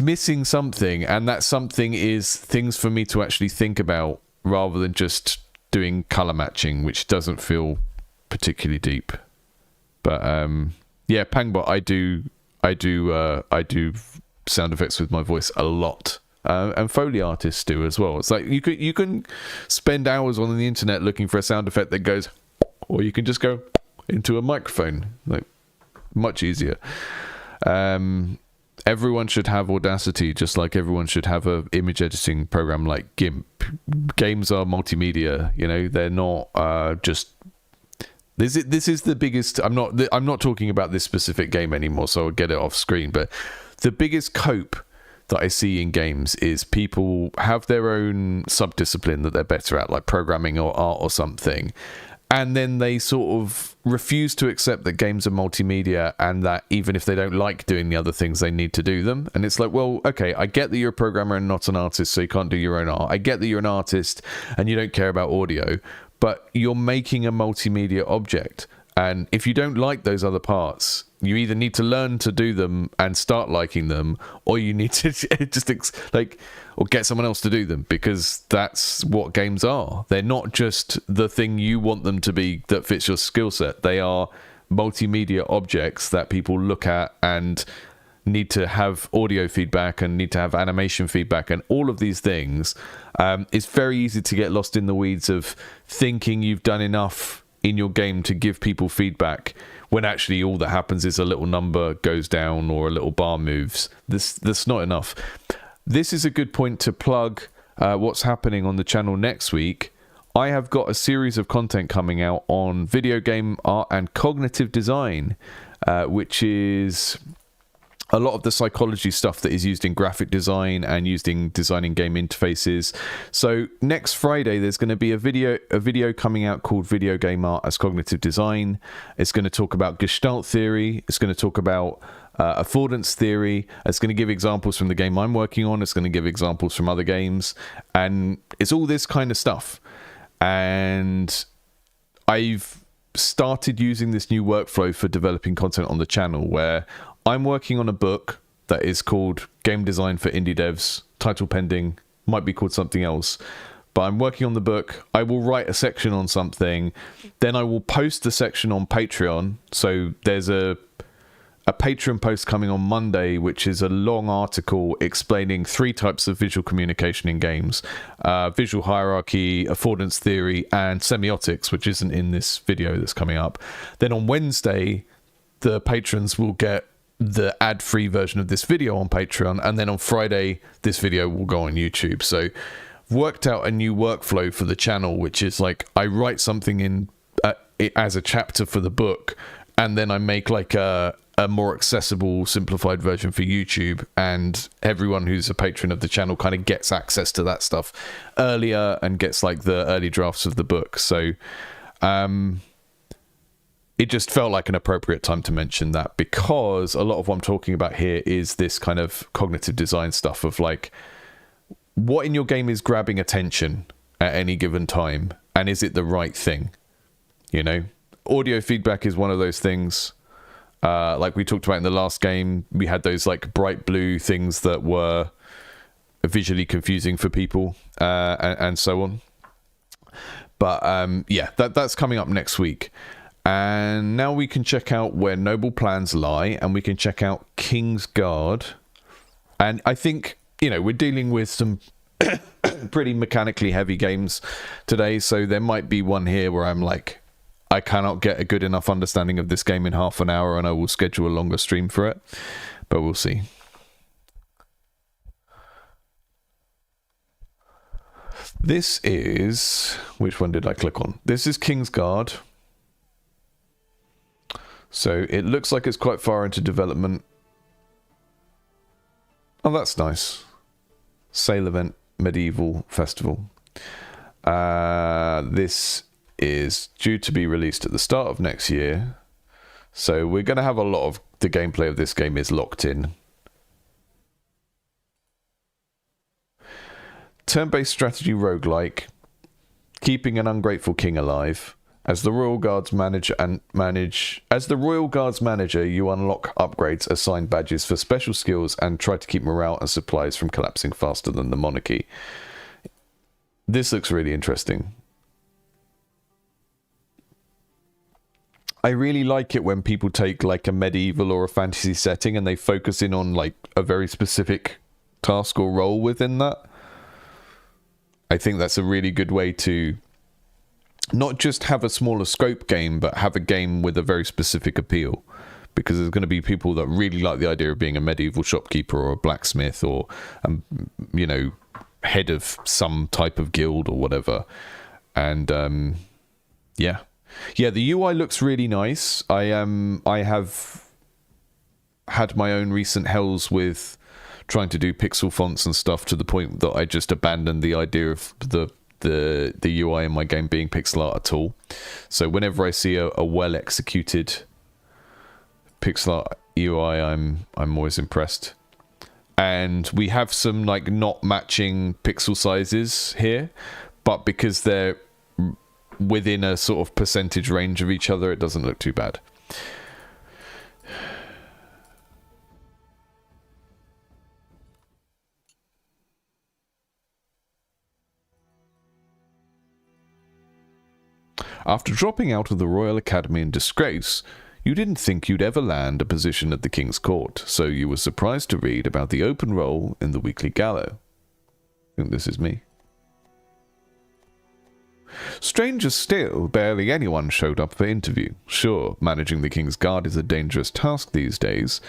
missing something, and that something is things for me to actually think about rather than just doing color matching, which doesn't feel particularly deep. But yeah, Pangbot, I do sound effects with my voice a lot, and Foley artists do as well. It's like you can spend hours on the internet looking for a sound effect that goes, or you can just go into a microphone. Like, much easier. Everyone should have Audacity, just like everyone should have a image editing program like GIMP. Games are multimedia, you know. They're not just. This is the biggest. I'm not talking about this specific game anymore, so I'll get it off screen. But the biggest cope that I see in games is people have their own subdiscipline that they're better at, like programming or art or something, and then they sort of refuse to accept that games are multimedia, and that even if they don't like doing the other things, they need to do them. And it's like, well, okay, I get that you're a programmer and not an artist, so you can't do your own art. I get that you're an artist and you don't care about audio, but you're making a multimedia object. And if you don't like those other parts, you either need to learn to do them and start liking them, or you need to just or get someone else to do them, because that's what games are. They're not just the thing you want them to be that fits your skill set. They are multimedia objects that people look at and need to have audio feedback and need to have animation feedback and all of these things. It's very easy to get lost in the weeds of thinking you've done enough in your game to give people feedback, when actually all that happens is a little number goes down or a little bar moves. That's not enough. This is a good point to plug what's happening on the channel next week. I have got a series of content coming out on video game art and cognitive design, which is a lot of the psychology stuff that is used in graphic design and used in designing game interfaces. So next Friday, there's going to be a video coming out called Video Game Art as Cognitive Design. It's going to talk about Gestalt theory. It's going to talk about affordance theory. It's going to give examples from the game I'm working on. It's going to give examples from other games. And it's all this kind of stuff. And I've started using this new workflow for developing content on the channel, where I'm working on a book that is called Game Design for Indie Devs, title pending, might be called something else, but I'm working on the book. I will write a section on something, then I will post the section on Patreon. So there's a Patreon post coming on Monday, which is a long article explaining 3 types of visual communication in games: visual hierarchy, affordance theory, and semiotics, which isn't in this video that's coming up. Then on Wednesday, the patrons will get the ad-free version of this video on Patreon, and then on Friday this video will go on YouTube. So I've worked out a new workflow for the channel, which is like I write something in as a chapter for the book, and then I make like a more accessible, simplified version for YouTube, and everyone who's a patron of the channel kind of gets access to that stuff earlier and gets like the early drafts of the book. So it just felt like an appropriate time to mention that, because a lot of what I'm talking about here is this kind of cognitive design stuff of like, what in your game is grabbing attention at any given time, and is it the right thing? You know, audio feedback is one of those things. Like we talked about in the last game, we had those like bright blue things that were visually confusing for people, and so on. But yeah, that's coming up next week. And now we can check out Where Noble Plans Lie, and we can check out King's Guard. And I think, you know, we're dealing with some pretty mechanically heavy games today, so there might be one here where I'm like, I cannot get a good enough understanding of this game in half an hour, and I will schedule a longer stream for it. But we'll see. This is... which one did I click on? This is King's Guard. So it looks like it's quite far into development. Oh, that's nice. Sale event, medieval festival. This is due to be released at the start of next year. So we're going to have a lot of the gameplay of this game is locked in. Turn-based strategy roguelike, keeping an ungrateful king alive. As the Royal Guards manager, you unlock upgrades, assign badges for special skills, and try to keep morale and supplies from collapsing faster than the monarchy. This looks really interesting. I really like it when people take like a medieval or a fantasy setting and they focus in on like a very specific task or role within that. I think that's a really good way to not just have a smaller scope game, but have a game with a very specific appeal. Because there's going to be people that really like the idea of being a medieval shopkeeper or a blacksmith or, you know, head of some type of guild or whatever. And, yeah. Yeah, the UI looks really nice. I have had my own recent hells with trying to do pixel fonts and stuff to the point that I just abandoned the idea of the UI in my game being pixel art at all. So whenever I see a well executed pixel art UI, I'm always impressed. And we have some like not matching pixel sizes here, but because they're within a sort of percentage range of each other, it doesn't look too bad. After dropping out of the Royal Academy in disgrace, you didn't think you'd ever land a position at the King's Court, so you were surprised to read about the open role in the Weekly Gallo. I think this is me. Stranger still, barely anyone showed up for interview. Sure, managing the King's Guard is a dangerous task these days.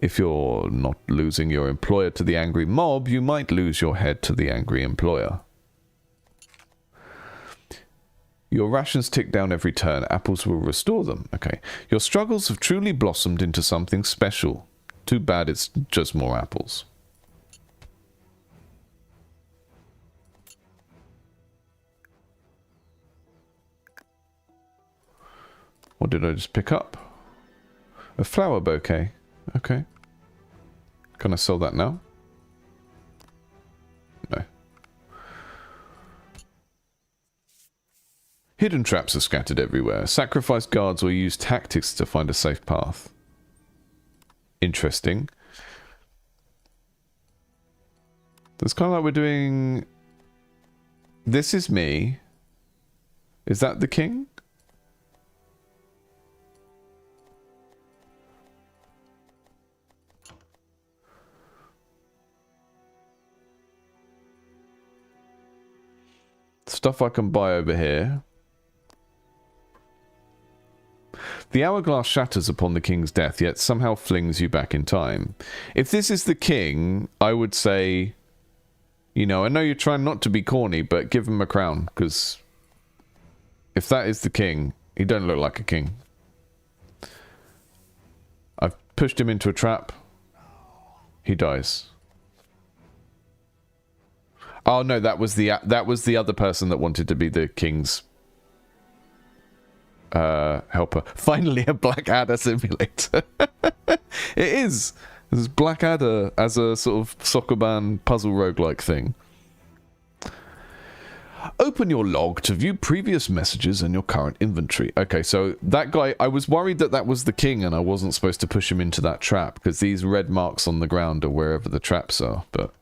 If you're not losing your employer to the angry mob, you might lose your head to the angry employer. Your rations tick down every turn. Apples will restore them. Okay. Your struggles have truly blossomed into something special. Too bad it's just more apples. What did I just pick up? A flower bouquet. Okay. Can I sell that now? No. Hidden traps are scattered everywhere. Sacrifice guards or use tactics to find a safe path. Interesting. It's kind of like we're doing... This is me. Is that the king? Stuff I can buy over here. The hourglass shatters upon the king's death, yet somehow flings you back in time. If this is the king, I would say, you know, I know you're trying not to be corny, but give him a crown, because if that is the king, he don't look like a king. I've pushed him into a trap. He dies. Oh no, that was the other person that wanted to be the king's helper. Finally, a Blackadder simulator. It is. There's Blackadder as a sort of Sokoban puzzle roguelike thing. Open your log to view previous messages and your current inventory. Okay, so that guy, I was worried that that was the king and I wasn't supposed to push him into that trap because these red marks on the ground are wherever the traps are, but...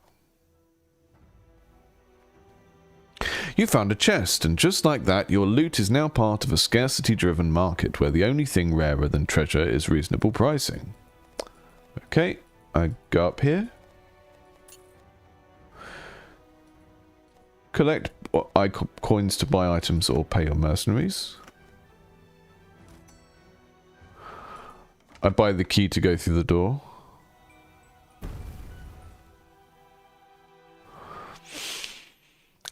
You found a chest, and just like that, your loot is now part of a scarcity-driven market where the only thing rarer than treasure is reasonable pricing. Okay, I go up here. Collect coins to buy items or pay your mercenaries. I buy the key to go through the door.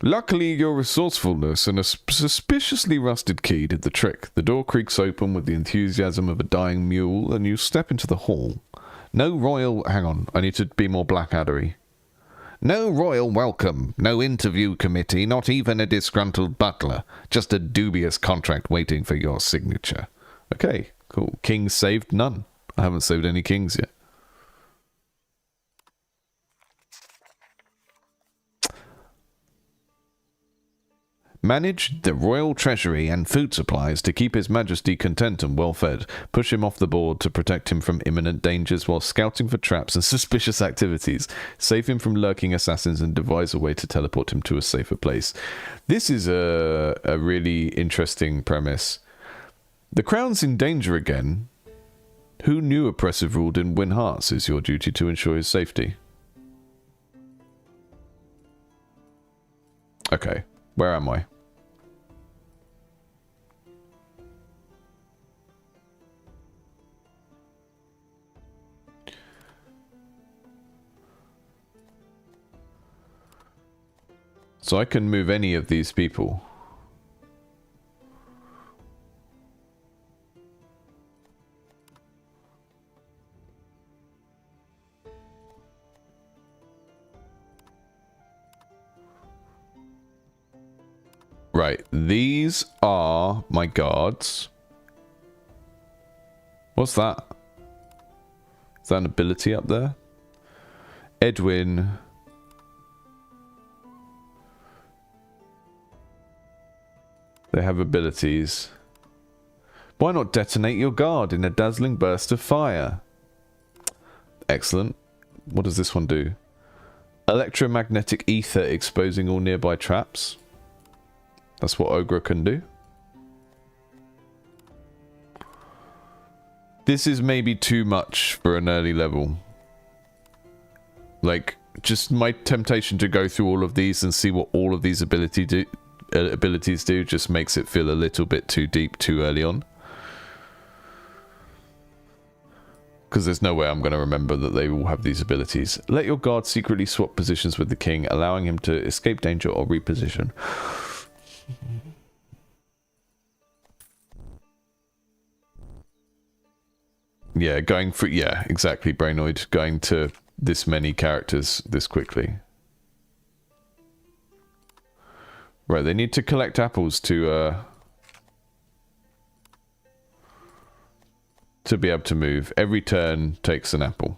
Luckily, your resourcefulness and a suspiciously rusted key did the trick. The door creaks open with the enthusiasm of a dying mule, and you step into the hall. No royal... Hang on, I need to be more Blackaddery. No royal welcome, no interview committee, not even a disgruntled butler. Just a dubious contract waiting for your signature. Okay, cool. Kings saved? None. I haven't saved any kings yet. Manage the royal treasury and food supplies to keep His Majesty content and well fed. Push him off the board to protect him from imminent dangers while scouting for traps and suspicious activities. Save him from lurking assassins and devise a way to teleport him to a safer place. This is a really interesting premise. The crown's in danger again. Who knew oppressive rule didn't win hearts? It's your duty to ensure his safety. Okay, where am I? So I can move any of these people. Right, these are my guards. What's that? Is that an ability up there? Edwin. They have abilities. Why not detonate your guard in a dazzling burst of fire? Excellent. What does this one do? Electromagnetic ether exposing all nearby traps. That's what Ogre can do. This is maybe too much for an early level. Like, just my temptation to go through all of these and see what all of these abilities do just makes it feel a little bit too deep too early on. Because there's no way I'm going to remember that they all have these abilities. Let your guard secretly swap positions with the king, allowing him to escape danger or reposition. Yeah, going for... Yeah, exactly, Brainoid. Going to this many characters this quickly. Right, they need to collect apples to be able to move. Every turn takes an apple.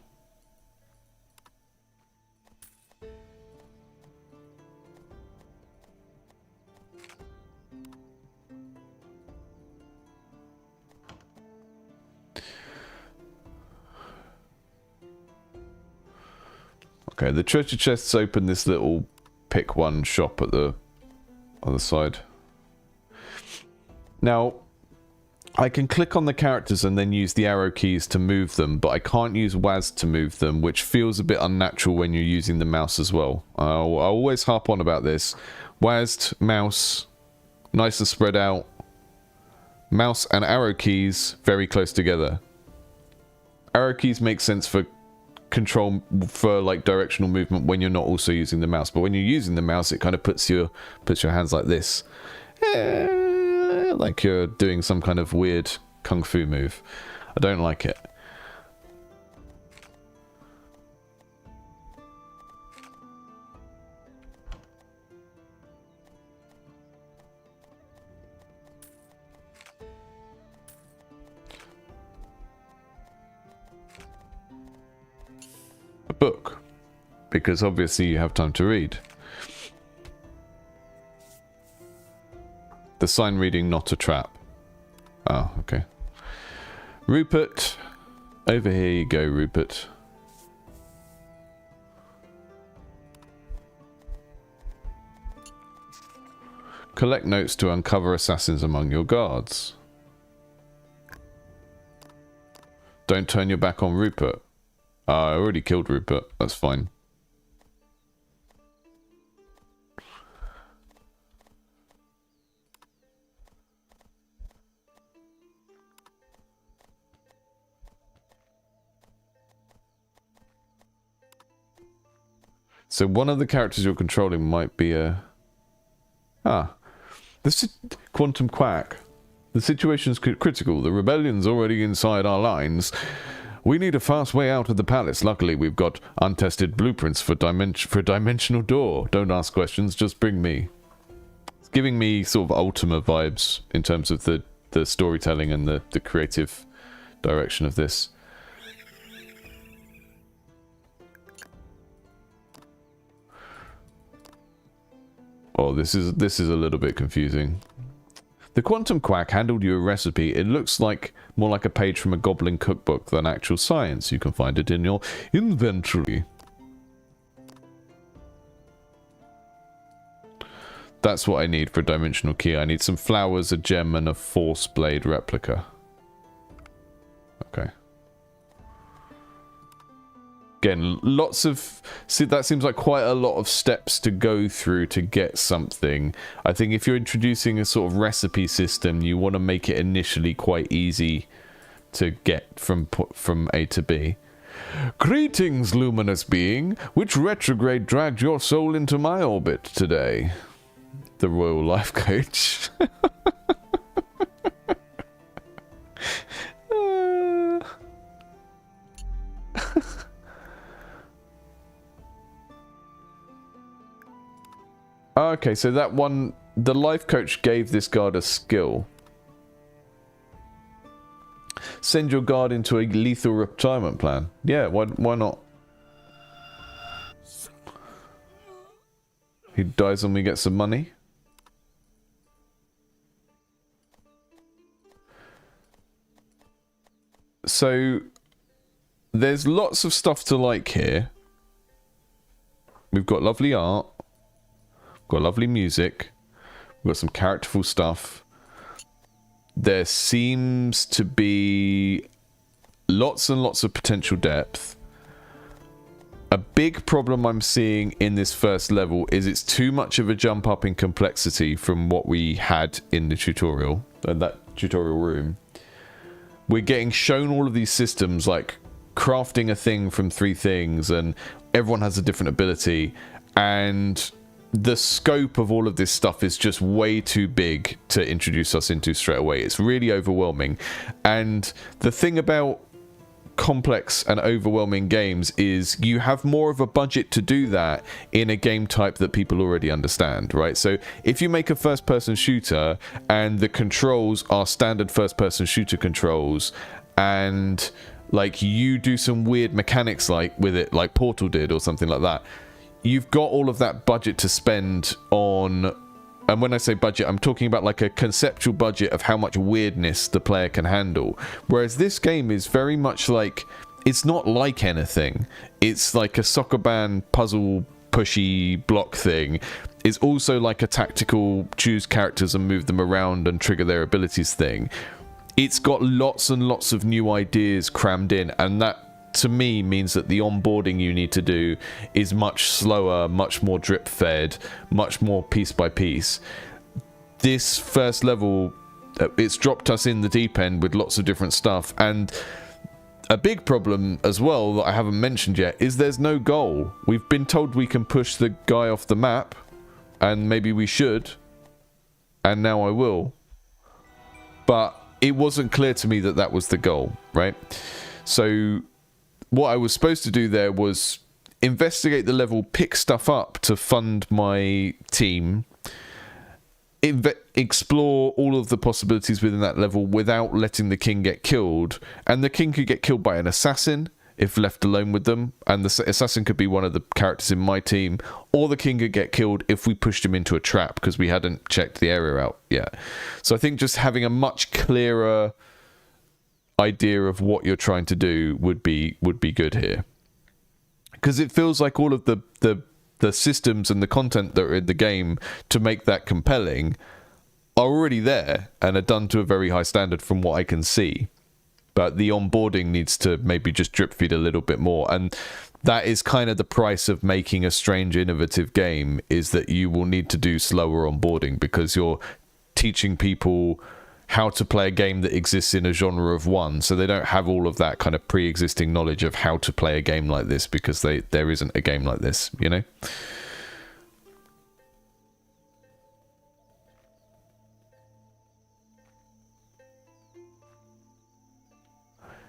Okay, the treasure chests open this little pick one shop at the other side. Now, I can click on the characters and then use the arrow keys to move them, but I can't use WAS to move them, which feels a bit unnatural when you're using the mouse as well. I'll always harp on about this. WASD, mouse, nice and spread out. Mouse and arrow keys very close together. Arrow keys make sense for control, for like directional movement when you're not also using the mouse, but when you're using the mouse it kind of puts your hands like this, like you're doing some kind of weird kung fu move. I don't like it. Book, because obviously you have time to read. The sign reading not a trap. Oh, okay. Rupert, over here you go, Rupert. Collect notes to uncover assassins among your guards. Don't turn your back on Rupert. I already killed Rupert, that's fine. So one of the characters you're controlling might be a... This is Quantum Quack. The situation's critical. The rebellion's already inside our lines. We need a fast way out of the palace. Luckily, we've got untested blueprints for a dimensional door. Don't ask questions, just bring me. It's giving me sort of Ultima vibes in terms of the storytelling and the creative direction of this. Oh, this is a little bit confusing. The Quantum Quack handled you a recipe. It looks like more like a page from a goblin cookbook than actual science. You can find it in your inventory. That's what I need for a dimensional key. I need some flowers, a gem, and a force blade replica. Okay. Again, lots of... See, that seems like quite a lot of steps to go through to get something. I think if you're introducing a sort of recipe system, you want to make it initially quite easy to get from A to B. Greetings, luminous being. Which retrograde dragged your soul into my orbit today? The Royal Life Coach. Okay, so that one, the life coach gave this guard a skill. Send your guard into a lethal retirement plan. Yeah, why not? He dies when we get some money. So, there's lots of stuff to like here. We've got lovely art. Got lovely music. We've got some characterful stuff. There seems to be lots and lots of potential depth. A big problem I'm seeing in this first level is it's too much of a jump up in complexity from what we had in the tutorial, that tutorial room. We're getting shown all of these systems, like crafting a thing from 3 things, and everyone has a different ability, and the scope of all of this stuff is just way too big to introduce us into straight away. It's really overwhelming. And the thing about complex and overwhelming games is you have more of a budget to do that in a game type that people already understand, right? So if you make a first-person shooter and the controls are standard first-person shooter controls, and like you do some weird mechanics like with it, like Portal did or something like that, you've got all of that budget to spend on, and when I say budget, I'm talking about like a conceptual budget of how much weirdness the player can handle. Whereas this game is very much like, it's not like anything. It's like a Sokoban puzzle pushy block thing. It's also like a tactical choose characters and move them around and trigger their abilities thing. It's got lots and lots of new ideas crammed in, and that to me means that the onboarding you need to do is much slower, much more drip fed, much more piece by piece. This first level, it's dropped us in the deep end with lots of different stuff. And a big problem as well that I haven't mentioned yet is there's no goal. We've been told we can push the guy off the map, and maybe we should, and now I will. But it wasn't clear to me that that was the goal, right? So what I was supposed to do there was investigate the level, pick stuff up to fund my team, explore all of the possibilities within that level without letting the king get killed. And the king could get killed by an assassin if left alone with them, and the assassin could be one of the characters in my team, or the king could get killed if we pushed him into a trap because we hadn't checked the area out yet. So I think just having a much clearer idea of what you're trying to do would be good here, because it feels like all of the systems and the content that are in the game to make that compelling are already there and are done to a very high standard from what I can see. But the onboarding needs to maybe just drip feed a little bit more. And that is kind of the price of making a strange, innovative game, is that you will need to do slower onboarding because you're teaching people how to play a game that exists in a genre of one. So they don't have all of that kind of pre-existing knowledge of how to play a game like this because there isn't a game like this, you know?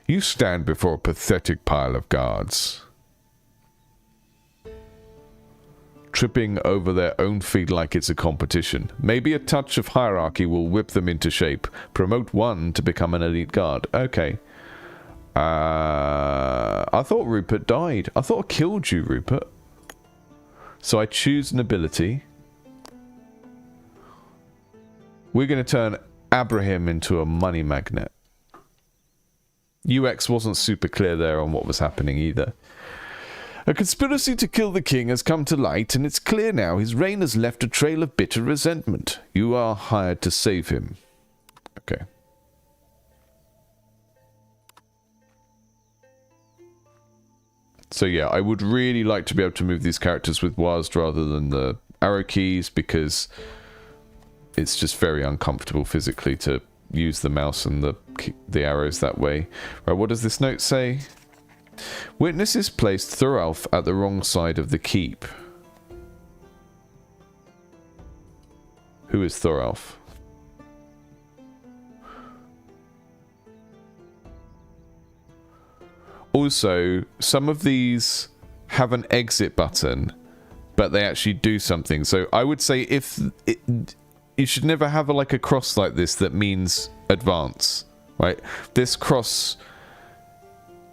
You stand before a pathetic pile of guards, tripping over their own feet like it's a competition. Maybe a touch of hierarchy will whip them into shape. Promote one to become an elite guard. Okay. I thought Rupert died. I thought I killed you, Rupert. So I choose an ability. We're going to turn Abraham into a money magnet. UX wasn't super clear there on what was happening either. A conspiracy to kill the king has come to light, and it's clear now his reign has left a trail of bitter resentment. You are hired to save him. Okay. So yeah, I would really like to be able to move these characters with WASD rather than the arrow keys, because it's just very uncomfortable physically to use the mouse and the arrows that way. Right, what does this note say? Witnesses placed Thoralf at the wrong side of the keep. Who is Thoralf? Also, some of these have an exit button, but they actually do something. So I would say you should never have like a cross like this that means advance, right? This cross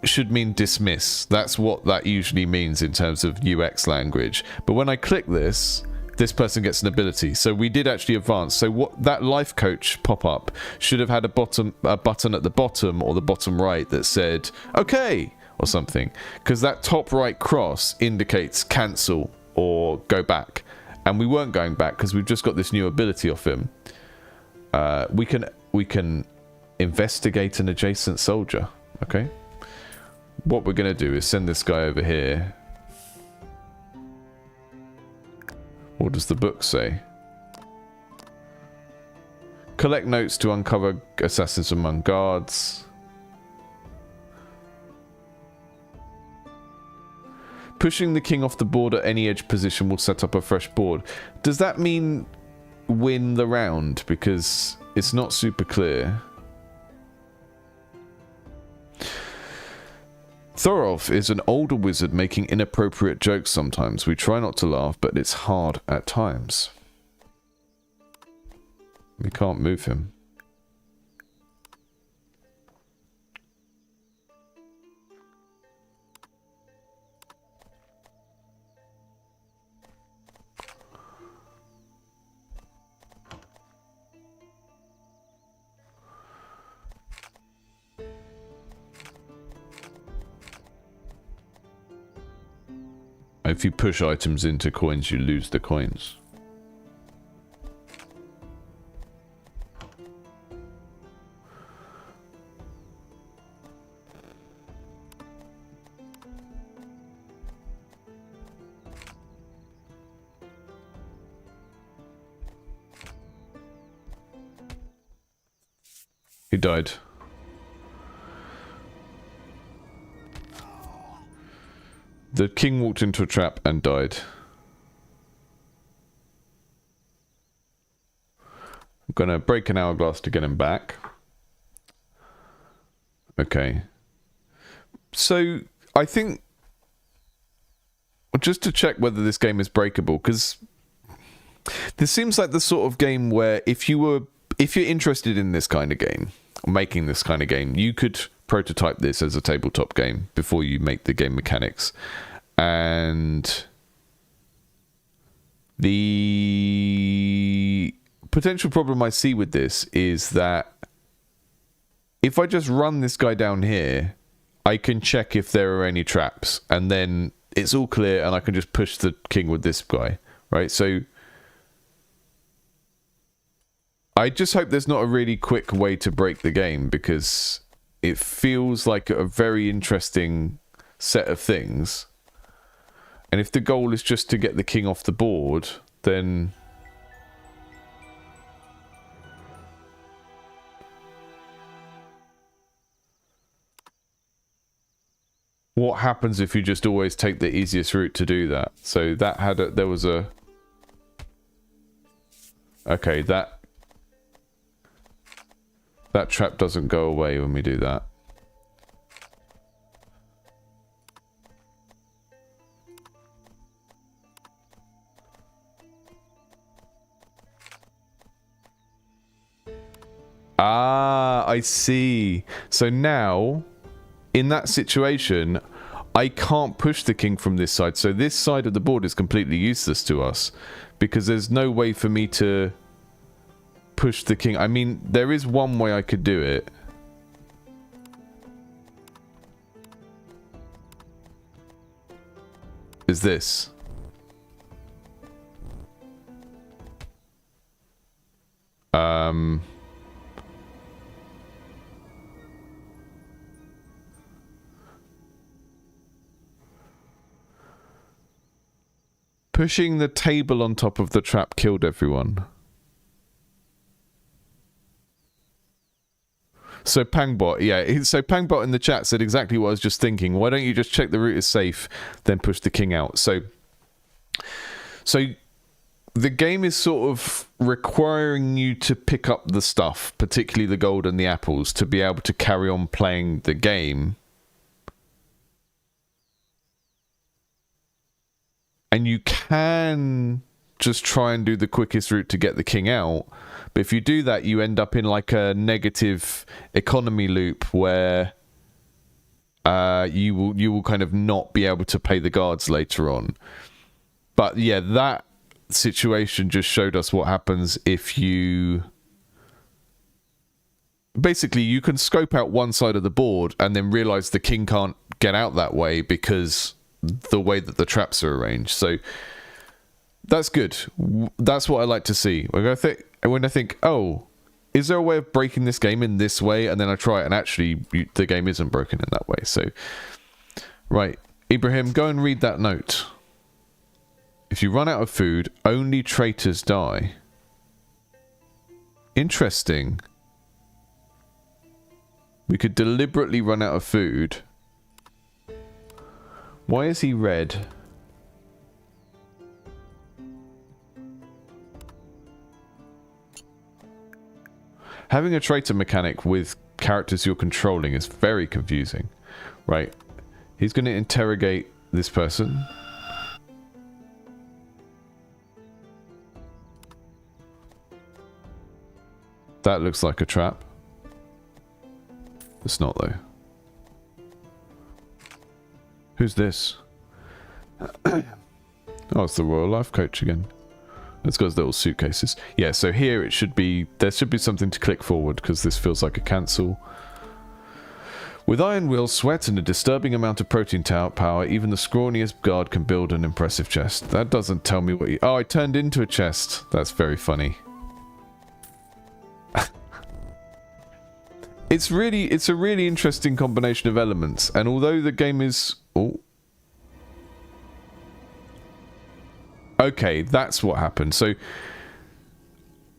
should mean dismiss. That's what that usually means in terms of UX language. But when I click this, this person gets an ability. So we did actually advance. So what that life coach pop-up should have had a button at the bottom or the bottom right that said, okay, or something. Because that top right cross indicates cancel or go back. And we weren't going back because we've just got this new ability off him. We can investigate an adjacent soldier. Okay. What we're going to do is send this guy over here. What does the book say? Collect notes to uncover assassins among guards. Pushing the king off the board at any edge position will set up a fresh board. Does that mean win the round? Because it's not super clear. Thorolf is an older wizard making inappropriate jokes sometimes. We try not to laugh, but it's hard at times. We can't move him. If you push items into coins, you lose the coins. He died. The king walked into a trap and died. I'm gonna break an hourglass to get him back. Okay. So, I think... just to check whether this game is breakable, because this seems like the sort of game where if you're interested in this kind of game, or making this kind of game, you could prototype this as a tabletop game before you make the game mechanics. And the potential problem I see with this is that if I just run this guy down here, I can check if there are any traps, and then it's all clear and I can just push the king with this guy, right? So I just hope there's not a really quick way to break the game, because it feels like a very interesting set of things. And if the goal is just to get the king off the board, then... what happens if you just always take the easiest route to do that? So that had a... there was a... okay, that trap doesn't go away when we do that. Ah, I see. So now, in that situation, I can't push the king from this side. So this side of the board is completely useless to us, because there's no way for me to push the king. I mean, there is one way I could do it. Is this. Pushing the table on top of the trap killed everyone. So Pangbot, yeah, so Pangbot in the chat said exactly what I was just thinking. Why don't you just check the route is safe, then push the king out? So the game is sort of requiring you to pick up the stuff, particularly the gold and the apples, to be able to carry on playing the game. And you can just try and do the quickest route to get the king out. But if you do that, you end up in like a negative economy loop where you will kind of not be able to pay the guards later on. But yeah, that situation just showed us what happens if you... basically, you can scope out one side of the board and then realize the king can't get out that way because the way that the traps are arranged. So that's good. That's what I like to see. When I think, oh, is there a way of breaking this game in this way? And then I try it, and actually the game isn't broken in that way. So, right, Ibrahim, go and read that note. If you run out of food, only traitors die. Interesting. We could deliberately run out of food. Why is he red? Having a traitor mechanic with characters you're controlling is very confusing. Right. He's going to interrogate this person. That looks like a trap. It's not, though. Who's this? Oh, it's the Royal Life Coach again. Let's go to little suitcases. Yeah, so here it should be... there should be something to click forward, because this feels like a cancel. With iron will, sweat, and a disturbing amount of protein power, even the scrawniest guard can build an impressive chest. That doesn't tell me what you... oh, I turned into a chest. That's very funny. It's a really interesting combination of elements, and although the game is... oh. Okay, that's what happened. So,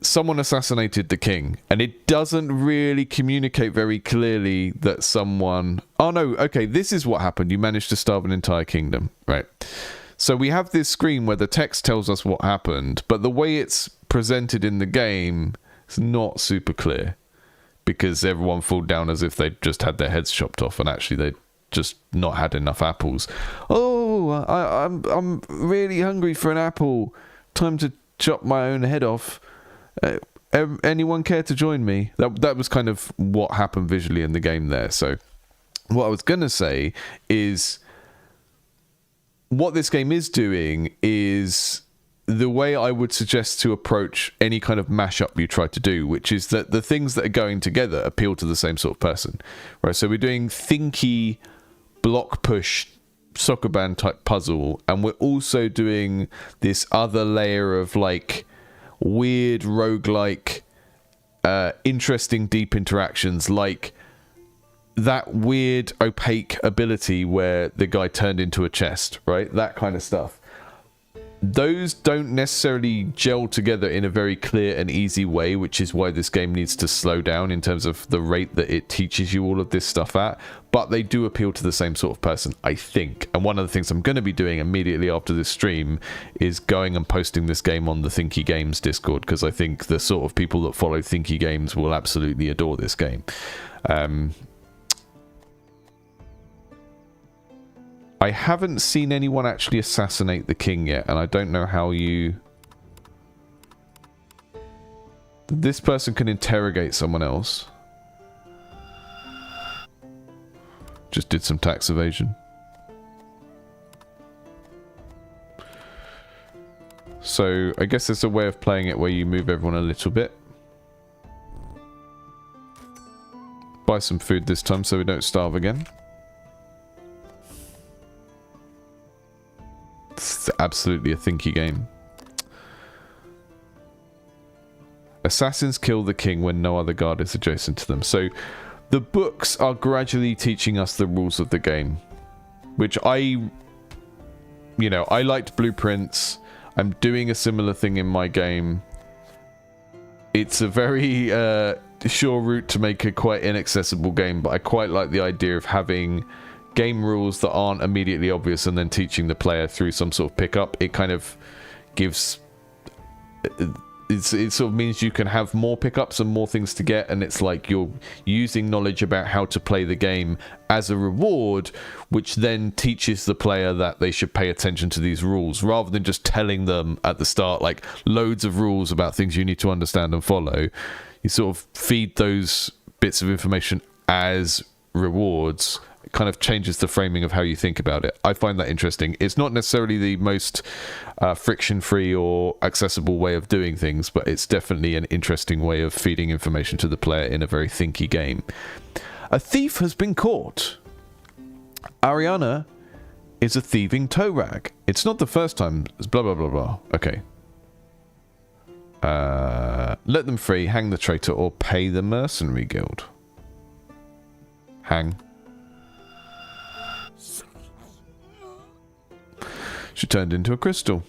someone assassinated the king, and it doesn't really communicate very clearly that someone... Oh no, okay, this is what happened. You managed to starve an entire kingdom, right? So we have this screen where the text tells us what happened, but the way it's presented in the game is not super clear, because everyone fall down as if they'd just had their heads chopped off, and actually they'd just not had enough apples. Oh, I'm really hungry for an apple. Time to chop my own head off. Anyone care to join me? That was kind of what happened visually in the game there. So what I was going to say is what this game is doing is the way I would suggest to approach any kind of mashup you try to do, which is that the things that are going together appeal to the same sort of person, right? So we're doing thinky block push soccer band type puzzle, and we're also doing this other layer of like weird roguelike interesting deep interactions, like that weird opaque ability where the guy turned into a chest, right? That kind of stuff. Those don't necessarily gel together in a very clear and easy way, which is why this game needs to slow down in terms of the rate that it teaches you all of this stuff at. But they do appeal to the same sort of person, I think. And one of the things I'm going to be doing immediately after this stream is going and posting this game on the Thinky Games Discord, because I think the sort of people that follow Thinky Games will absolutely adore this game. I haven't seen anyone actually assassinate the king yet, and I don't know how you... This person can interrogate someone else. Just did some tax evasion. So I guess there's a way of playing it where you move everyone a little bit. Buy some food this time so we don't starve again. It's absolutely a thinky game. Assassins kill the king when no other guard is adjacent to them. So the books are gradually teaching us the rules of the game, which I liked blueprints. I'm doing a similar thing in my game. It's a very sure route to make a quite inaccessible game, but I quite like the idea of having game rules that aren't immediately obvious and then teaching the player through some sort of pickup. It kind of gives... It sort of means you can have more pickups and more things to get, and it's like you're using knowledge about how to play the game as a reward, which then teaches the player that they should pay attention to these rules, rather than just telling them at the start like loads of rules about things you need to understand and follow. You sort of feed those bits of information as rewards. It kind of changes the framing of how you think about it. I find that interesting. It's not necessarily the most friction-free or accessible way of doing things, but it's definitely an interesting way of feeding information to the player in a very thinky game. A thief has been caught. Ariana is a thieving toe rag. It's not the first time. It's blah, blah, blah, blah. Okay. Let them free, hang the traitor, or pay the mercenary guild. Hang. She turned into a crystal.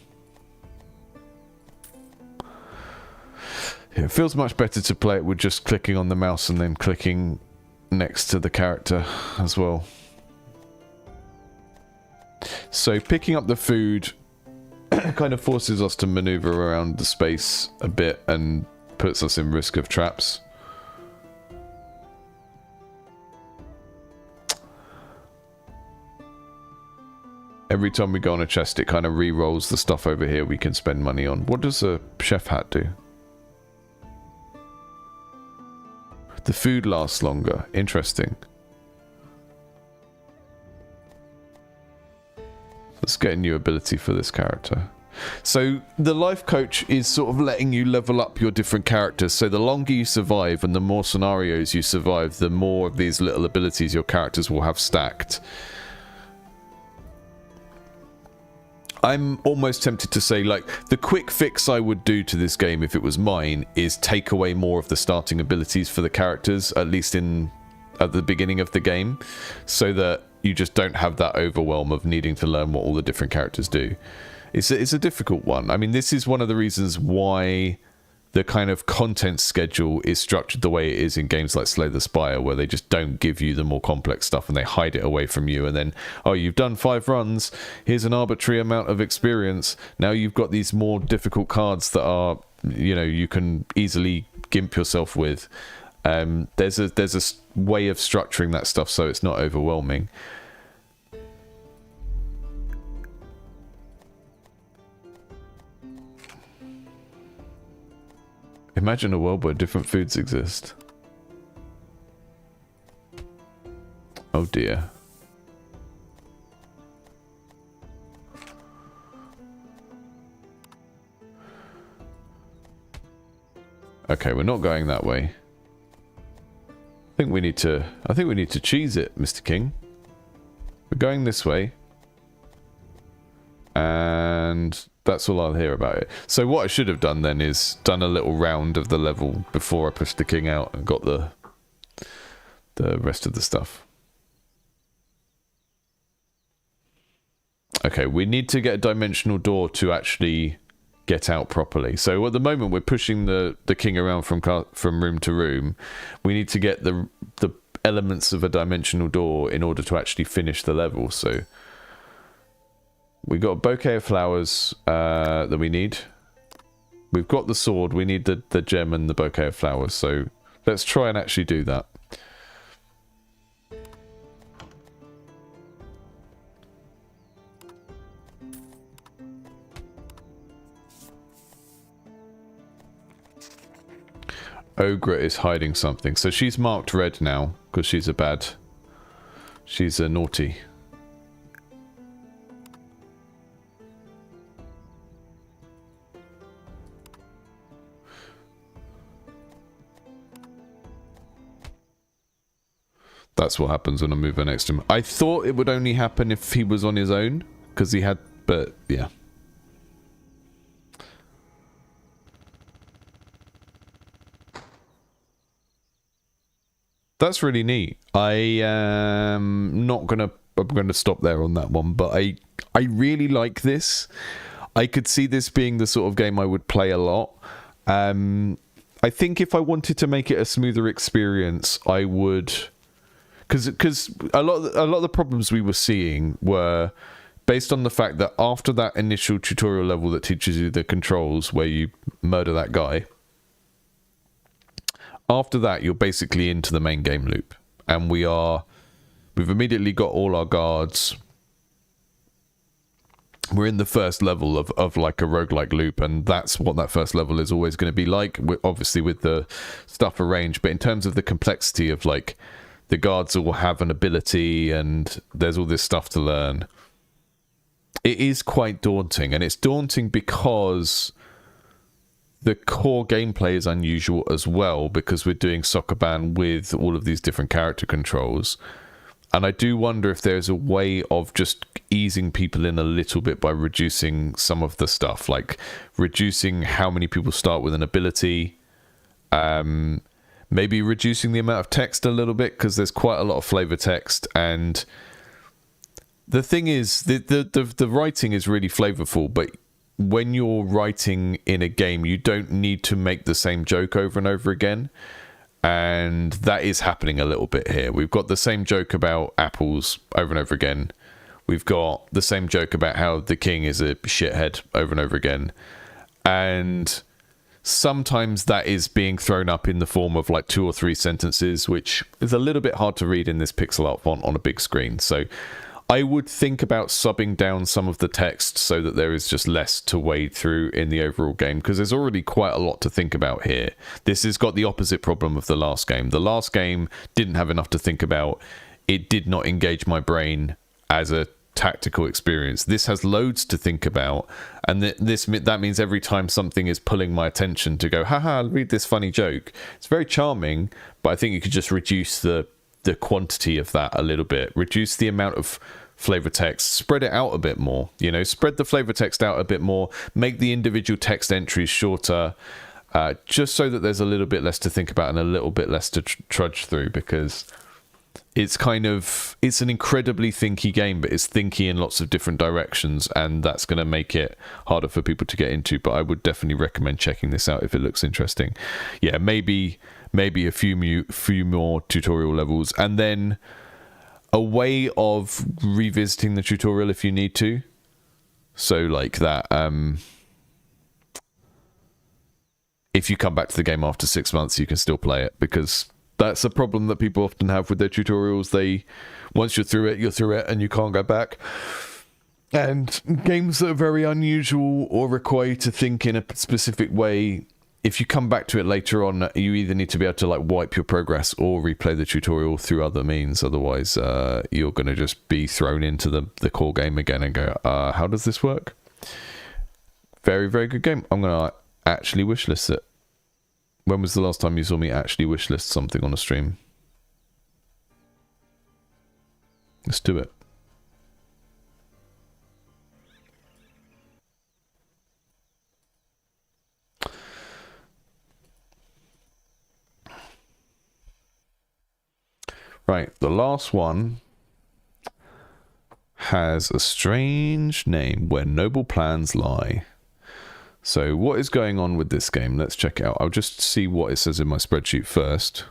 Yeah, it feels much better to play it with just clicking on the mouse and then clicking next to the character as well. So picking up the food kind of forces us to maneuver around the space a bit and puts us in risk of traps. Every time we go on a chest, it kind of re-rolls the stuff over here we can spend money on. What does a chef hat do? The food lasts longer. Interesting. Let's get a new ability for this character. So the life coach is sort of letting you level up your different characters. So the longer you survive and the more scenarios you survive, the more of these little abilities your characters will have stacked. I'm almost tempted to say, like, the quick fix I would do to this game if it was mine is take away more of the starting abilities for the characters, at least at the beginning of the game, so that you just don't have that overwhelm of needing to learn what all the different characters do. It's a difficult one. I mean, this is one of the reasons why the kind of content schedule is structured the way it is in games like Slay the Spire, where they just don't give you the more complex stuff and they hide it away from you. And then, oh, you've done 5 runs, here's an arbitrary amount of experience. Now you've got these more difficult cards that are, you know, you can easily gimp yourself with. There's a way of structuring that stuff so it's not overwhelming. Imagine a world where different foods exist. Oh dear. Okay, we're not going that way. I think we need to cheese it, Mr. King. We're going this way. And that's all I'll hear about it. So what I should have done then is done a little round of the level before I pushed the king out and got the rest of the stuff. Okay, we need to get a dimensional door to actually get out properly. So at the moment we're pushing the king around from room to room. We need to get the elements of a dimensional door in order to actually finish the level. So we got a bouquet of flowers that we need. We've got the sword. We need the gem and the bouquet of flowers. So let's try and actually do that. Ogre is hiding something. So she's marked red now because she's a naughty. That's what happens when I move her next to him. I thought it would only happen if he was on his own, because he had, but yeah. That's really neat. I'm gonna stop there on that one, but I really like this. I could see this being the sort of game I would play a lot. I think if I wanted to make it a smoother experience, I would. Because a lot of the problems we were seeing were based on the fact that after that initial tutorial level that teaches you the controls where you murder that guy, after that you're basically into the main game loop. And we've immediately got all our guards. We're in the first level of like a roguelike loop, and that's what that first level is always going to be like, obviously with the stuff arranged. But in terms of the complexity of like, the guards will have an ability and there's all this stuff to learn. It is quite daunting, and it's daunting because the core gameplay is unusual as well, because we're doing Sokoban with all of these different character controls. And I do wonder if there's a way of just easing people in a little bit by reducing some of the stuff, like reducing how many people start with an ability, maybe reducing the amount of text a little bit, because there's quite a lot of flavor text. And the thing is, the writing is really flavorful, but when you're writing in a game, you don't need to make the same joke over and over again. And that is happening a little bit here. We've got the same joke about apples over and over again. We've got the same joke about how the king is a shithead over and over again. And sometimes that is being thrown up in the form of like 2 or 3 sentences, which is a little bit hard to read in this pixel art font on a big screen. So I would think about subbing down some of the text so that there is just less to wade through in the overall game, because there's already quite a lot to think about here. This has got the opposite problem of the last game. The last game didn't have enough to think about. It did not engage my brain as a tactical experience. This has loads to think about, and that means every time something is pulling my attention to go, haha, read this funny joke. It's very charming, but I think you could just reduce the quantity of that a little bit, reduce the amount of flavor text, spread it out a bit more, spread the flavor text out a bit more, make the individual text entries shorter, just so that there's a little bit less to think about and a little bit less to trudge through, because it's an incredibly thinky game, but it's thinky in lots of different directions, and that's going to make it harder for people to get into. But I would definitely recommend checking this out if it looks interesting. Yeah, maybe a few more tutorial levels, and then a way of revisiting the tutorial if you need to. So like that, if you come back to the game after 6 months, you can still play it, because that's a problem that people often have with their tutorials. Once you're through it, and you can't go back. And games that are very unusual or require you to think in a specific way, if you come back to it later on, you either need to be able to like wipe your progress or replay the tutorial through other means. Otherwise, you're going to just be thrown into the core game again and go, how does this work? Very, very good game. I'm going to actually wishlist it. When was the last time you saw me actually wishlist something on a stream? Let's do it. Right, the last one has a strange name, Where Noble Plans Lie. So what is going on with this game? Let's check it out. I'll just see what it says in my spreadsheet first.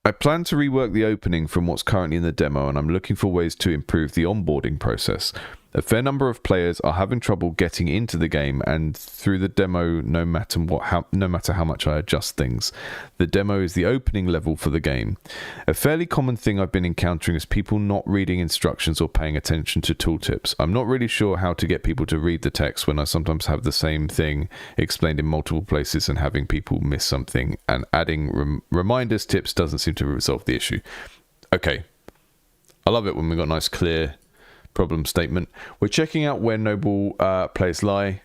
I plan to rework the opening from what's currently in the demo, and I'm looking for ways to improve the onboarding process. A fair number of players are having trouble getting into the game and through the demo no matter how much I adjust things. The demo is the opening level for the game. A fairly common thing I've been encountering is people not reading instructions or paying attention to tooltips. I'm not really sure how to get people to read the text when I sometimes have the same thing explained in multiple places and having people miss something, and adding reminders tips doesn't seem to resolve the issue. Okay. I love it when we've got a nice clear problem statement. We're checking out Where Noble Plans Lie.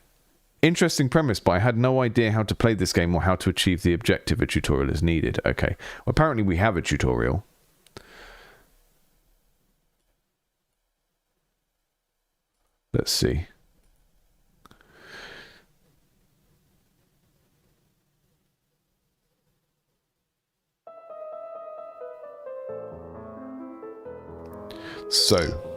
Interesting premise, but I had no idea how to play this game or how to achieve the objective. A tutorial is needed. Okay. Well, apparently we have a tutorial. Let's see. So,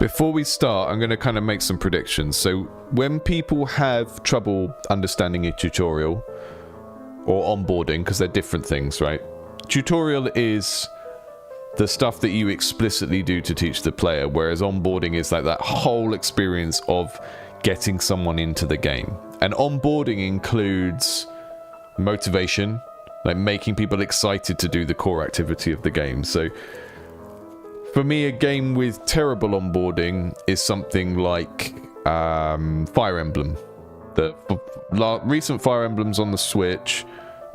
before we start, I'm going to kind of make some predictions. So, when people have trouble understanding a tutorial or onboarding, because they're different things, right? Tutorial is the stuff that you explicitly do to teach the player, whereas onboarding is like that whole experience of getting someone into the game. And onboarding includes motivation, like making people excited to do the core activity of the game. So, for me, a game with terrible onboarding is something like Fire Emblem. The recent Fire Emblems on the Switch,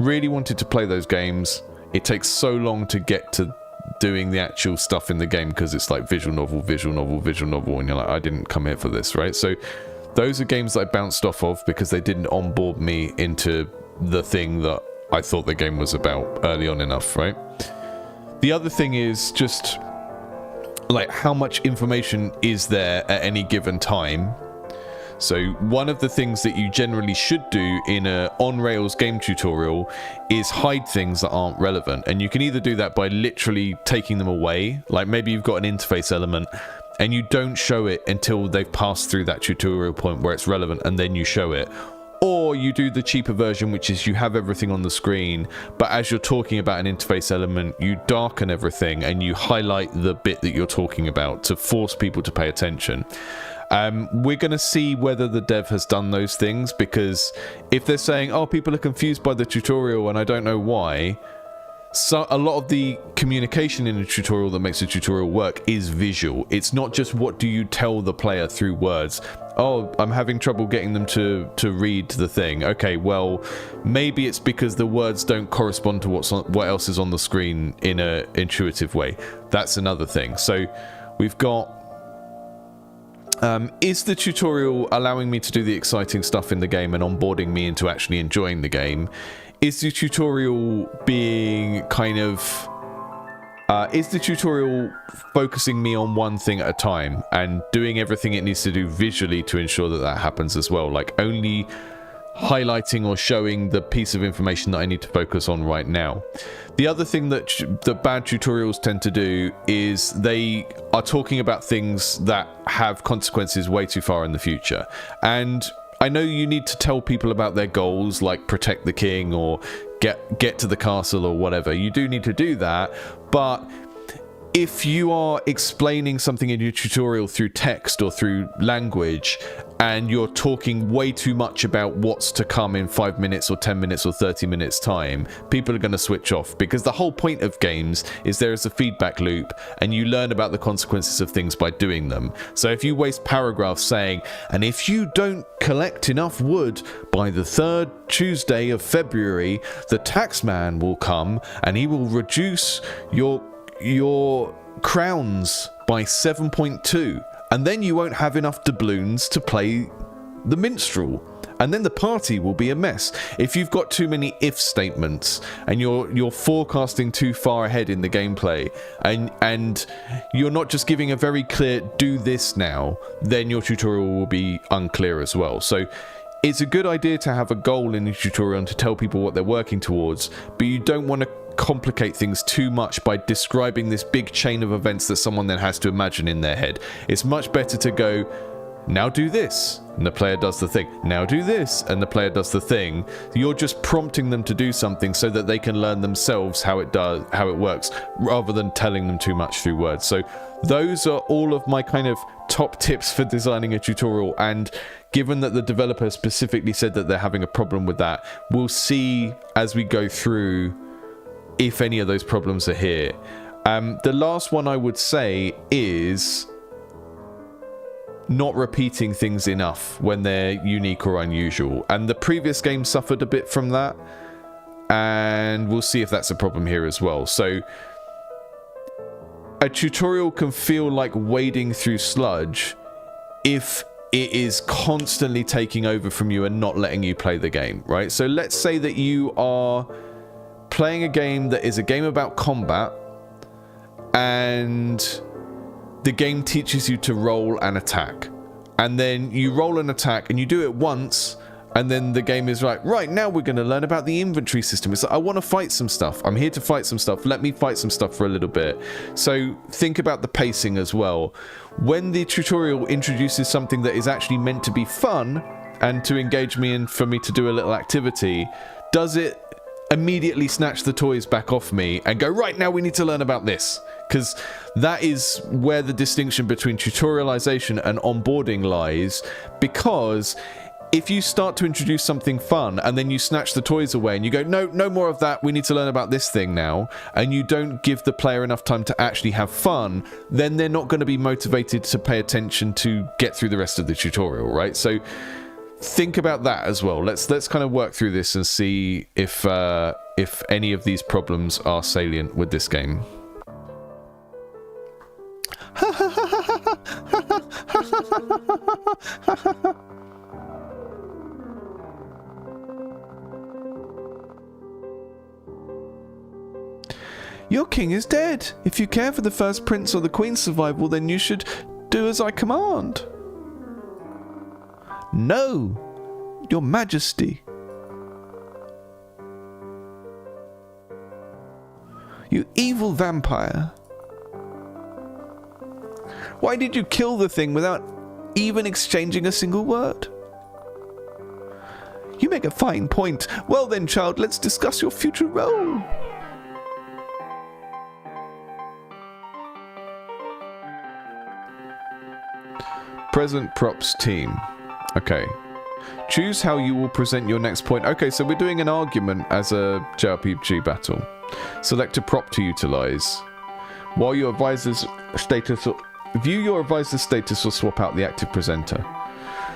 really wanted to play those games. It takes so long to get to doing the actual stuff in the game because it's like visual novel, and you're like, I didn't come here for this, right? So those are games that I bounced off of because they didn't onboard me into the thing that I thought the game was about early on enough, right? The other thing is just like how much information is there at any given time. So one of the things that you generally should do in a on-rails game tutorial is hide things that aren't relevant, and you can either do that by literally taking them away, like maybe you've got an interface element and you don't show it until they've passed through that tutorial point where it's relevant and then you show it. Or you do the cheaper version, which is you have everything on the screen, but as you're talking about an interface element, you darken everything and you highlight the bit that you're talking about to force people to pay attention. We're going to see whether the dev has done those things, because if they're saying, oh, people are confused by the tutorial and I don't know why, so a lot of the communication in a tutorial that makes a tutorial work is visual. It's not just what do you tell the player through words. Oh, I'm having trouble getting them to read the thing. Okay, well, maybe it's because the words don't correspond to what else is on the screen in an intuitive way. That's another thing. So we've got, is the tutorial allowing me to do the exciting stuff in the game and onboarding me into actually enjoying the game? Is the tutorial being kind of Is the tutorial focusing me on one thing at a time and doing everything it needs to do visually to ensure that that happens as well? Like only highlighting or showing the piece of information that I need to focus on right now. The other thing that the bad tutorials tend to do is they are talking about things that have consequences way too far in the future. And I know you need to tell people about their goals, like protect the king or get to the castle or whatever. You do need to do that, but if you are explaining something in your tutorial through text or through language and you're talking way too much about what's to come in 5 minutes or 10 minutes or 30 minutes time, people are going to switch off, because the whole point of games is there is a feedback loop and you learn about the consequences of things by doing them. So if you waste paragraphs saying, and if you don't collect enough wood by the 3rd Tuesday of February, the taxman will come and he will reduce your crowns by 7.2, and then you won't have enough doubloons to play the minstrel, and then the party will be a mess. If you've got too many if statements and you're forecasting too far ahead in the gameplay, and you're not just giving a very clear do this now, then your tutorial will be unclear as well. So it's a good idea to have a goal in your tutorial and to tell people what they're working towards, but you don't want to complicate things too much by describing this big chain of events that someone then has to imagine in their head. It's much better to go, now do this, and the player does the thing. Now do this, and the player does the thing. You're just prompting them to do something so that they can learn themselves how it works, rather than telling them too much through words. So those are all of my kind of top tips for designing a tutorial, and given that the developer specifically said that they're having a problem with that, we'll see as we go through if any of those problems are here. The last one I would say is not repeating things enough when they're unique or unusual, and the previous game suffered a bit from that, and we'll see if that's a problem here as well. So a tutorial can feel like wading through sludge if it is constantly taking over from you and not letting you play the game, right? So let's say that you are playing a game that is a game about combat, and the game teaches you to roll and attack, and then you roll an attack and you do it once, and then the game is like, right, now we're going to learn about the inventory system. It's like, I want to fight some stuff. I'm here to fight some stuff. Let me fight some stuff for a little bit. So think about the pacing as well. When the tutorial introduces something that is actually meant to be fun and to engage me and for me to do a little activity, does it immediately snatch the toys back off me and go, right, now we need to learn about this? Because that is where the distinction between tutorialization and onboarding lies. Because if you start to introduce something fun and then you snatch the toys away and you go, no more of that, we need to learn about this thing now, and you don't give the player enough time to actually have fun, then they're not going to be motivated to pay attention to get through the rest of the tutorial, right? So think about that as well. Let's kind of work through this and see if any of these problems are salient with this game. Your king is dead. If you care for the first prince or the queen's survival, then you should do as I command. No, your majesty. You evil vampire. Why did you kill the thing without even exchanging a single word? You make a fine point. Well then, child, let's discuss your future role. Present props team. Okay. Choose how you will present your next point. Okay, so we're doing an argument as a JRPG battle. Select a prop to utilize. While your advisor's status, view your advisor's status or swap out the active presenter.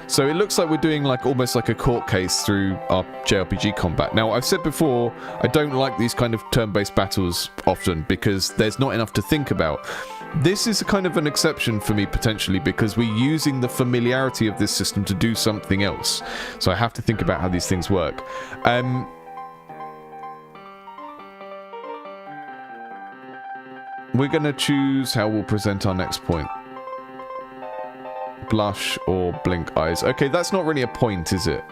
So it looks like we're doing like almost like a court case through our JRPG combat. Now, I've said before, I don't like these kind of turn-based battles often because there's not enough to think about. This is a kind of an exception for me potentially because we're using the familiarity of this system to do something else. So I have to think about how these things work. we're going to choose how we'll present our next point. Blush or blink eyes. Okay, that's not really a point, is it?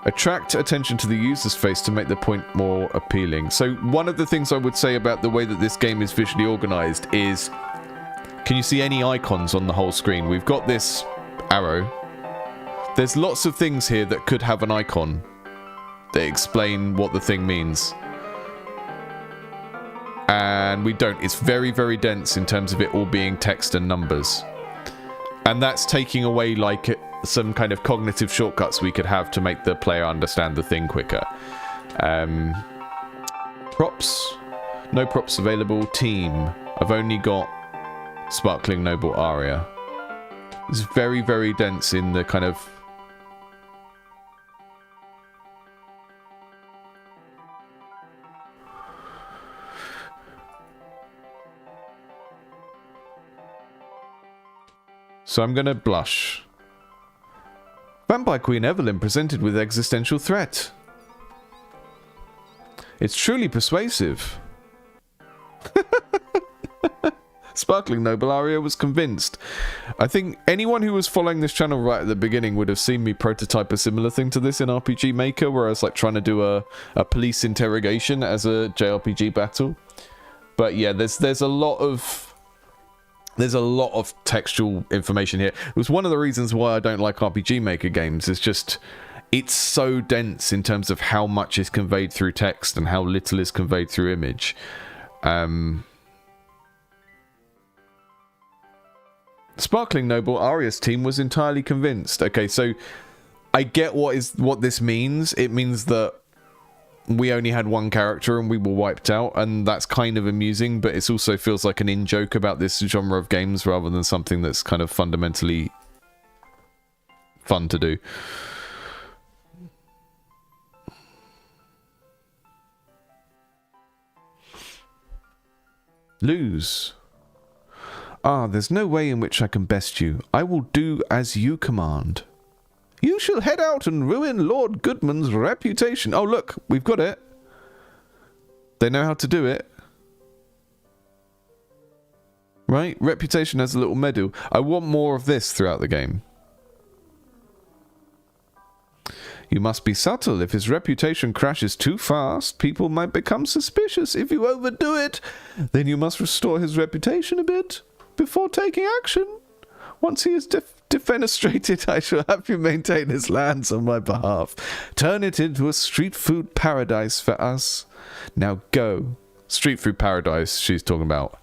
Attract attention to the user's face to make the point more appealing. So one of the things I would say about the way that this game is visually organized is, can you see any icons on the whole screen? We've got this arrow. There's lots of things here that could have an icon that explain what the thing means. And we don't. It's very, very dense in terms of it all being text and numbers. And that's taking away, like, some kind of cognitive shortcuts we could have to make the player understand the thing quicker. Props. No props available. Team. I've only got Sparkling Noble Aria. It's very, very dense in the kind of... So I'm going to blush. Vampire Queen Evelyn presented with existential threat. It's truly persuasive. Sparkling Noble Aria was convinced. I think anyone who was following this channel right at the beginning would have seen me prototype a similar thing to this in RPG Maker, where I was like trying to do a police interrogation as a JRPG battle. But yeah, there's a lot of... There's a lot of textual information here. It was one of the reasons why I don't like RPG Maker games. It's just, it's so dense in terms of how much is conveyed through text and how little is conveyed through image. Sparkling Noble Aria's team was entirely convinced. Okay, so I get what this means. It means that we only had one character and we were wiped out, and that's kind of amusing, but it also feels like an in-joke about this genre of games rather than something that's kind of fundamentally fun to do. Lose. Ah, there's no way in which I can best you. I will do as you command. You shall head out and ruin Lord Goodman's reputation. Oh, look, we've got it. They know how to do it. Right? Reputation has a little medal. I want more of this throughout the game. You must be subtle. If his reputation crashes too fast, people might become suspicious. If you overdo it, then you must restore his reputation a bit before taking action. Once he is defenestrated, I shall have you maintain his lands on my behalf. Turn it into a street food paradise for us. Now go. Street food paradise, she's talking about.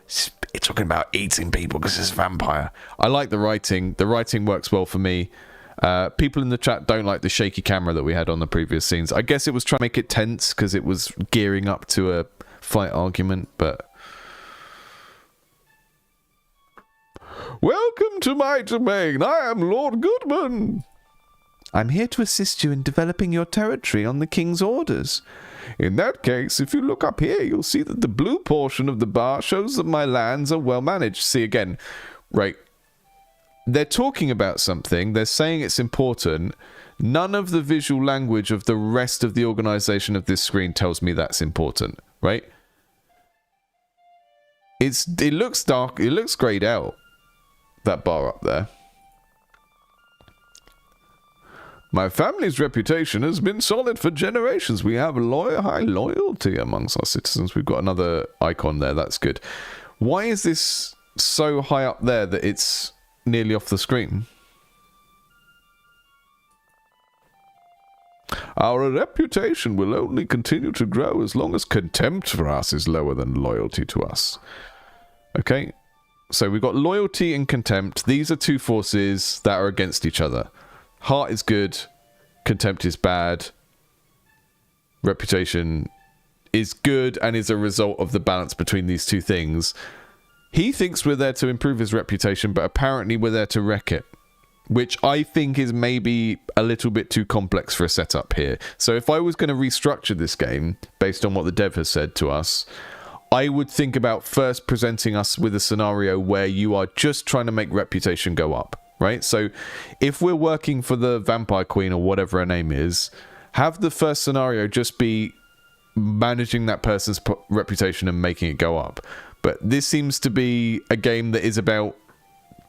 It's talking about eating people because it's a vampire. I like the writing. The writing works well for me. People in the chat don't like the shaky camera that we had on the previous scenes. I guess it was trying to make it tense because it was gearing up to a fight argument, but... Welcome to my domain. I am Lord Goodman. I'm here to assist you in developing your territory on the king's orders. In that case, if you look up here, you'll see that the blue portion of the bar shows that my lands are well managed. See again, right? They're talking about something. They're saying it's important. None of the visual language of the rest of the organization of this screen tells me that's important, right? It looks dark. It looks grayed out. That bar up there. My family's reputation has been solid for generations. We have high loyalty amongst our citizens. We've got another icon there. That's good. Why is this so high up there that it's nearly off the screen? Our reputation will only continue to grow as long as contempt for us is lower than loyalty to us. Okay. So we've got loyalty and contempt. These are two forces that are against each other. Heart is good. Contempt is bad. Reputation is good and is a result of the balance between these two things. He thinks we're there to improve his reputation, but apparently we're there to wreck it. Which I think is maybe a little bit too complex for a setup here. So if I was going to restructure this game, based on what the dev has said to us... I would think about first presenting us with a scenario where you are just trying to make reputation go up, right? So if we're working for the Vampire Queen or whatever her name is, have the first scenario just be managing that person's reputation and making it go up. But this seems to be a game that is about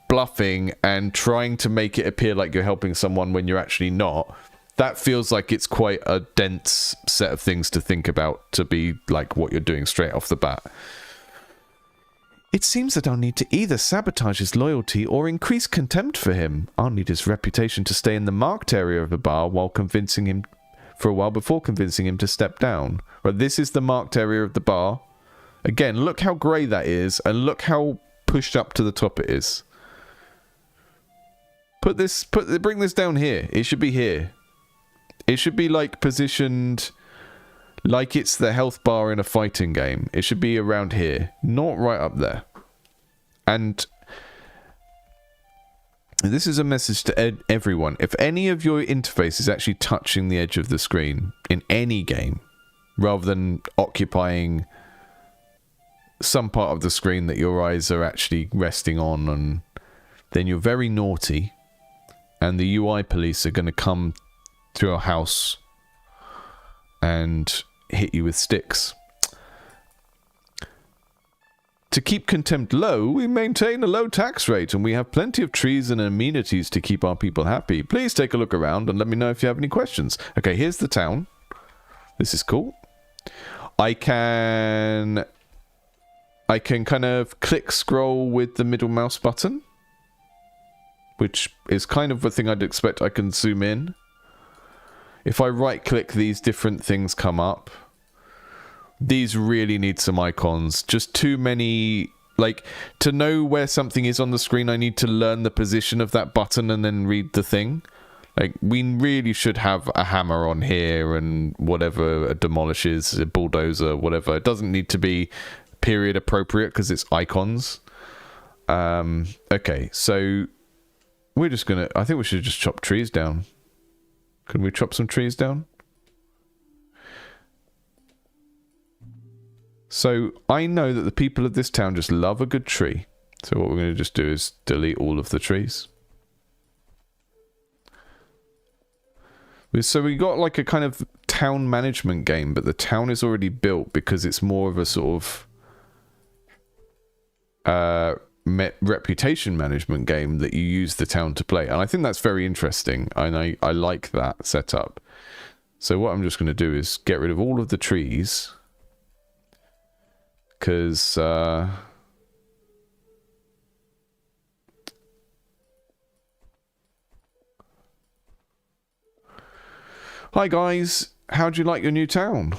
bluffing and trying to make it appear like you're helping someone when you're actually not. That feels like it's quite a dense set of things to think about to be like what you're doing straight off the bat. It seems that I'll need to either sabotage his loyalty or increase contempt for him. I'll need his reputation to stay in the marked area of the bar while convincing him for a while before convincing him to step down. Right, this is the marked area of the bar. Again, look how grey that is, and look how pushed up to the top it is. Bring this down here. It should be here. It should be like positioned like it's the health bar in a fighting game. It should be around here, not right up there. And this is a message to everyone. If any of your interface is actually touching the edge of the screen in any game, rather than occupying some part of the screen that your eyes are actually resting on, and then you're very naughty, and the UI police are going to come to your house and hit you with sticks. To keep contempt low, we maintain a low tax rate, and we have plenty of trees and amenities to keep our people happy. Please take a look around and let me know if you have any questions. Okay, here's the town. This is cool. I can kind of click scroll with the middle mouse button, which is kind of the thing I'd expect. I can zoom in. If I right click, these different things come up. These really need some icons. Just too many. Like, to know where something is on the screen, I need to learn the position of that button and then read the thing. Like, we really should have a hammer on here and whatever demolishes, a bulldozer, whatever. It doesn't need to be period appropriate because it's icons. Okay, so we're just gonna... I think we should just chop trees down. Can we chop some trees down? So I know that the people of this town just love a good tree. So what we're going to just do is delete all of the trees. So we got like a kind of town management game, but the town is already built because it's more of a sort of reputation management game that you use the town to play. And I think that's very interesting. And I like that setup. So what I'm just going to do is get rid of all of the trees. Because... Hi guys, how'd you like your new town?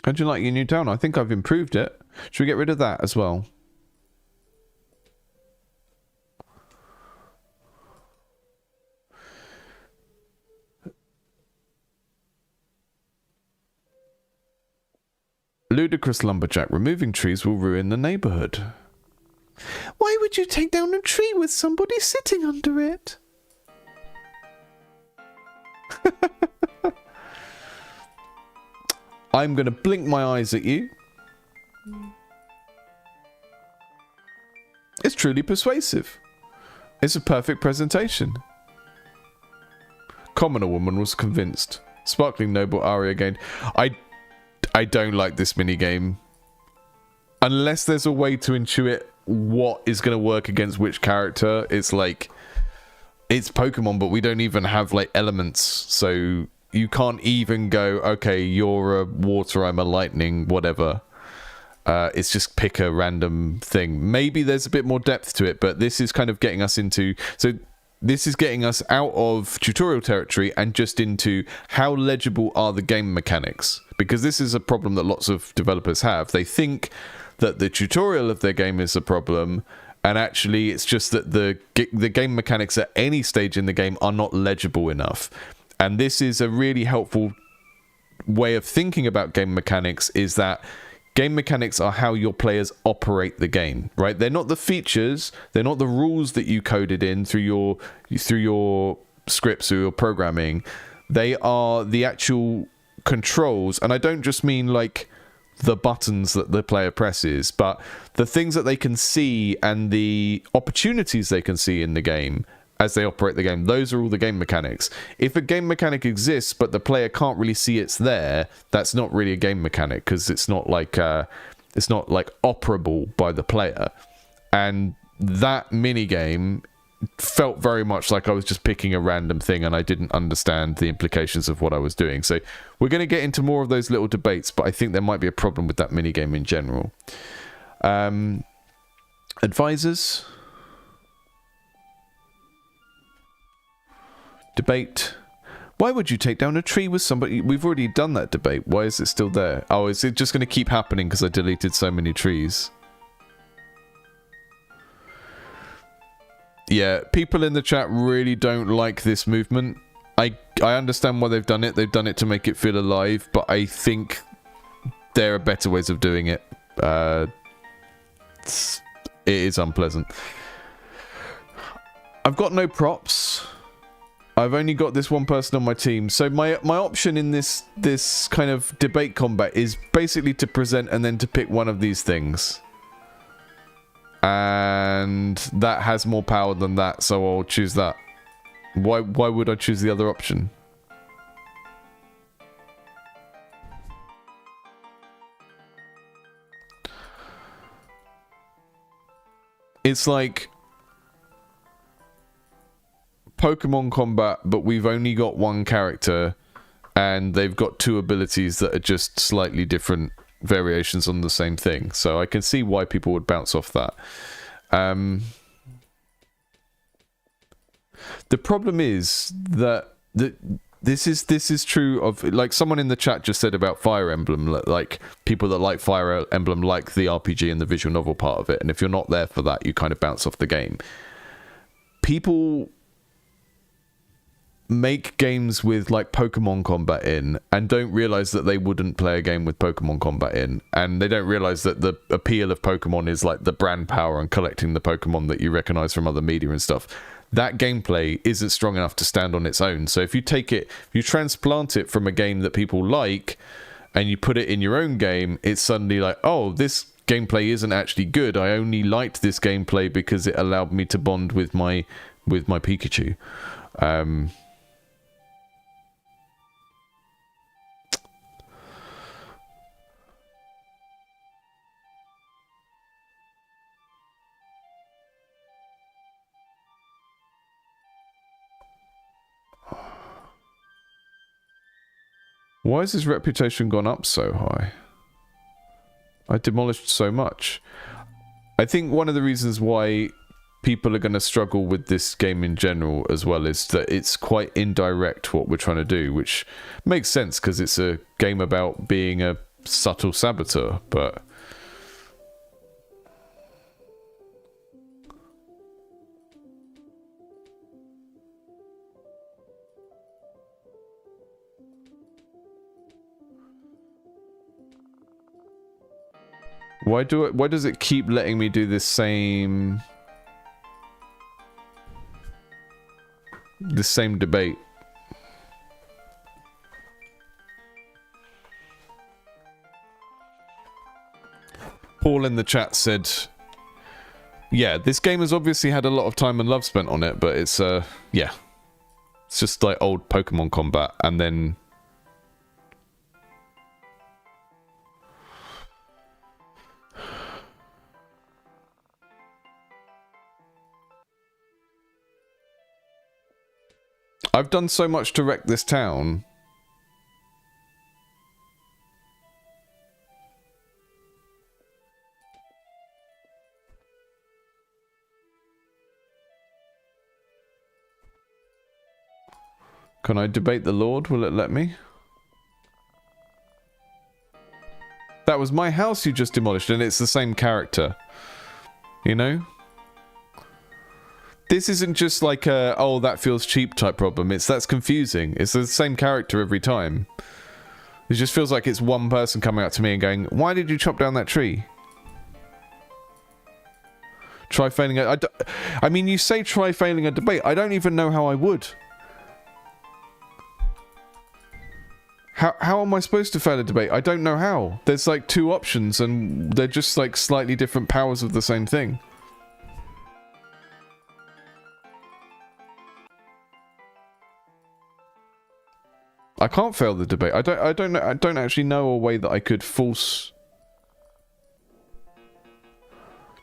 How'd you like your new town? I think I've improved it. Should we get rid of that as well? Ludicrous lumberjack. Removing trees will ruin the neighborhood. Why would you take down a tree with somebody sitting under it? I'm going to blink my eyes at you. It's truly persuasive. It's a perfect presentation. Commoner woman was convinced. Sparkling noble aria gained. I don't like this minigame. Unless there's a way to intuit what is going to work against which character. It's like, it's Pokemon, but we don't even have like elements, so you can't even go, okay, you're a water, I'm a lightning, whatever. It's just pick a random thing. Maybe there's a bit more depth to it, but this is kind of getting us into... So this is getting us out of tutorial territory and just into how legible are the game mechanics. Because this is a problem that lots of developers have. They think that the tutorial of their game is a problem, and actually it's just that the game mechanics at any stage in the game are not legible enough. And this is a really helpful way of thinking about game mechanics, is that game mechanics are how your players operate the game, right? They're not the features, they're not the rules that you coded in through your scripts or your programming. They are the actual controls, and I don't just mean like the buttons that the player presses, but the things that they can see and the opportunities they can see in the game. as they operate the game. Those are all the game mechanics. If a game mechanic exists but the player can't really see it's there, that's not really a game mechanic, because it's not like operable by the player. And that mini game felt very much like I was just picking a random thing and I didn't understand the implications of what I was doing. So we're going to get into more of those little debates, but I think there might be a problem with that mini game in general. Advisors. Debate. Why would you take down a tree with somebody? We've already done that debate. Why is it still there? Oh, is it just going to keep happening because I deleted so many trees? Yeah, people in the chat really don't like this movement. I understand why they've done it. They've done it to make it feel alive, but I think there are better ways of doing it. It is unpleasant. I've got no props. I've only got this one person on my team. So my option in this kind of debate combat is basically to present and then to pick one of these things. And that has more power than that, so I'll choose that. Why would I choose the other option? It's like Pokemon combat, but we've only got one character and they've got two abilities that are just slightly different variations on the same thing. So I can see why people would bounce off that. The problem is that this is true of, like someone in the chat just said about Fire Emblem, like people that like Fire Emblem like the RPG and the visual novel part of it, and if you're not there for that, you kind of bounce off the game. People make games with like Pokemon combat in and don't realize that they wouldn't play a game with Pokemon combat in, and they don't realize that the appeal of Pokemon is like the brand power and collecting the Pokemon that you recognize from other media and stuff. That gameplay isn't strong enough to stand on its own. So if you take it, if you transplant it from a game that people like and you put it in your own game, it's suddenly like, oh, this gameplay isn't actually good. I only liked this gameplay because it allowed me to bond with my Pikachu. Why has his reputation gone up so high? I demolished so much. I think one of the reasons why people are going to struggle with this game in general as well is that it's quite indirect what we're trying to do, which makes sense because it's a game about being a subtle saboteur, but... Why does it keep letting me do this same debate? Paul in the chat said, yeah, this game has obviously had a lot of time and love spent on it, but it's yeah. It's just like old Pokemon combat, and then I've done so much to wreck this town. Can I debate the Lord? Will it let me? That was my house you just demolished, and it's the same character. You know? This isn't just like a, oh, that feels cheap type problem. That's confusing. It's the same character every time. It just feels like it's one person coming up to me and going, why did you chop down that tree? Try failing I mean, you say try failing a debate. I don't even know how I would. How am I supposed to fail a debate? I don't know how. There's like two options and they're just like slightly different powers of the same thing. I can't fail the debate. I don't actually know a way that I could force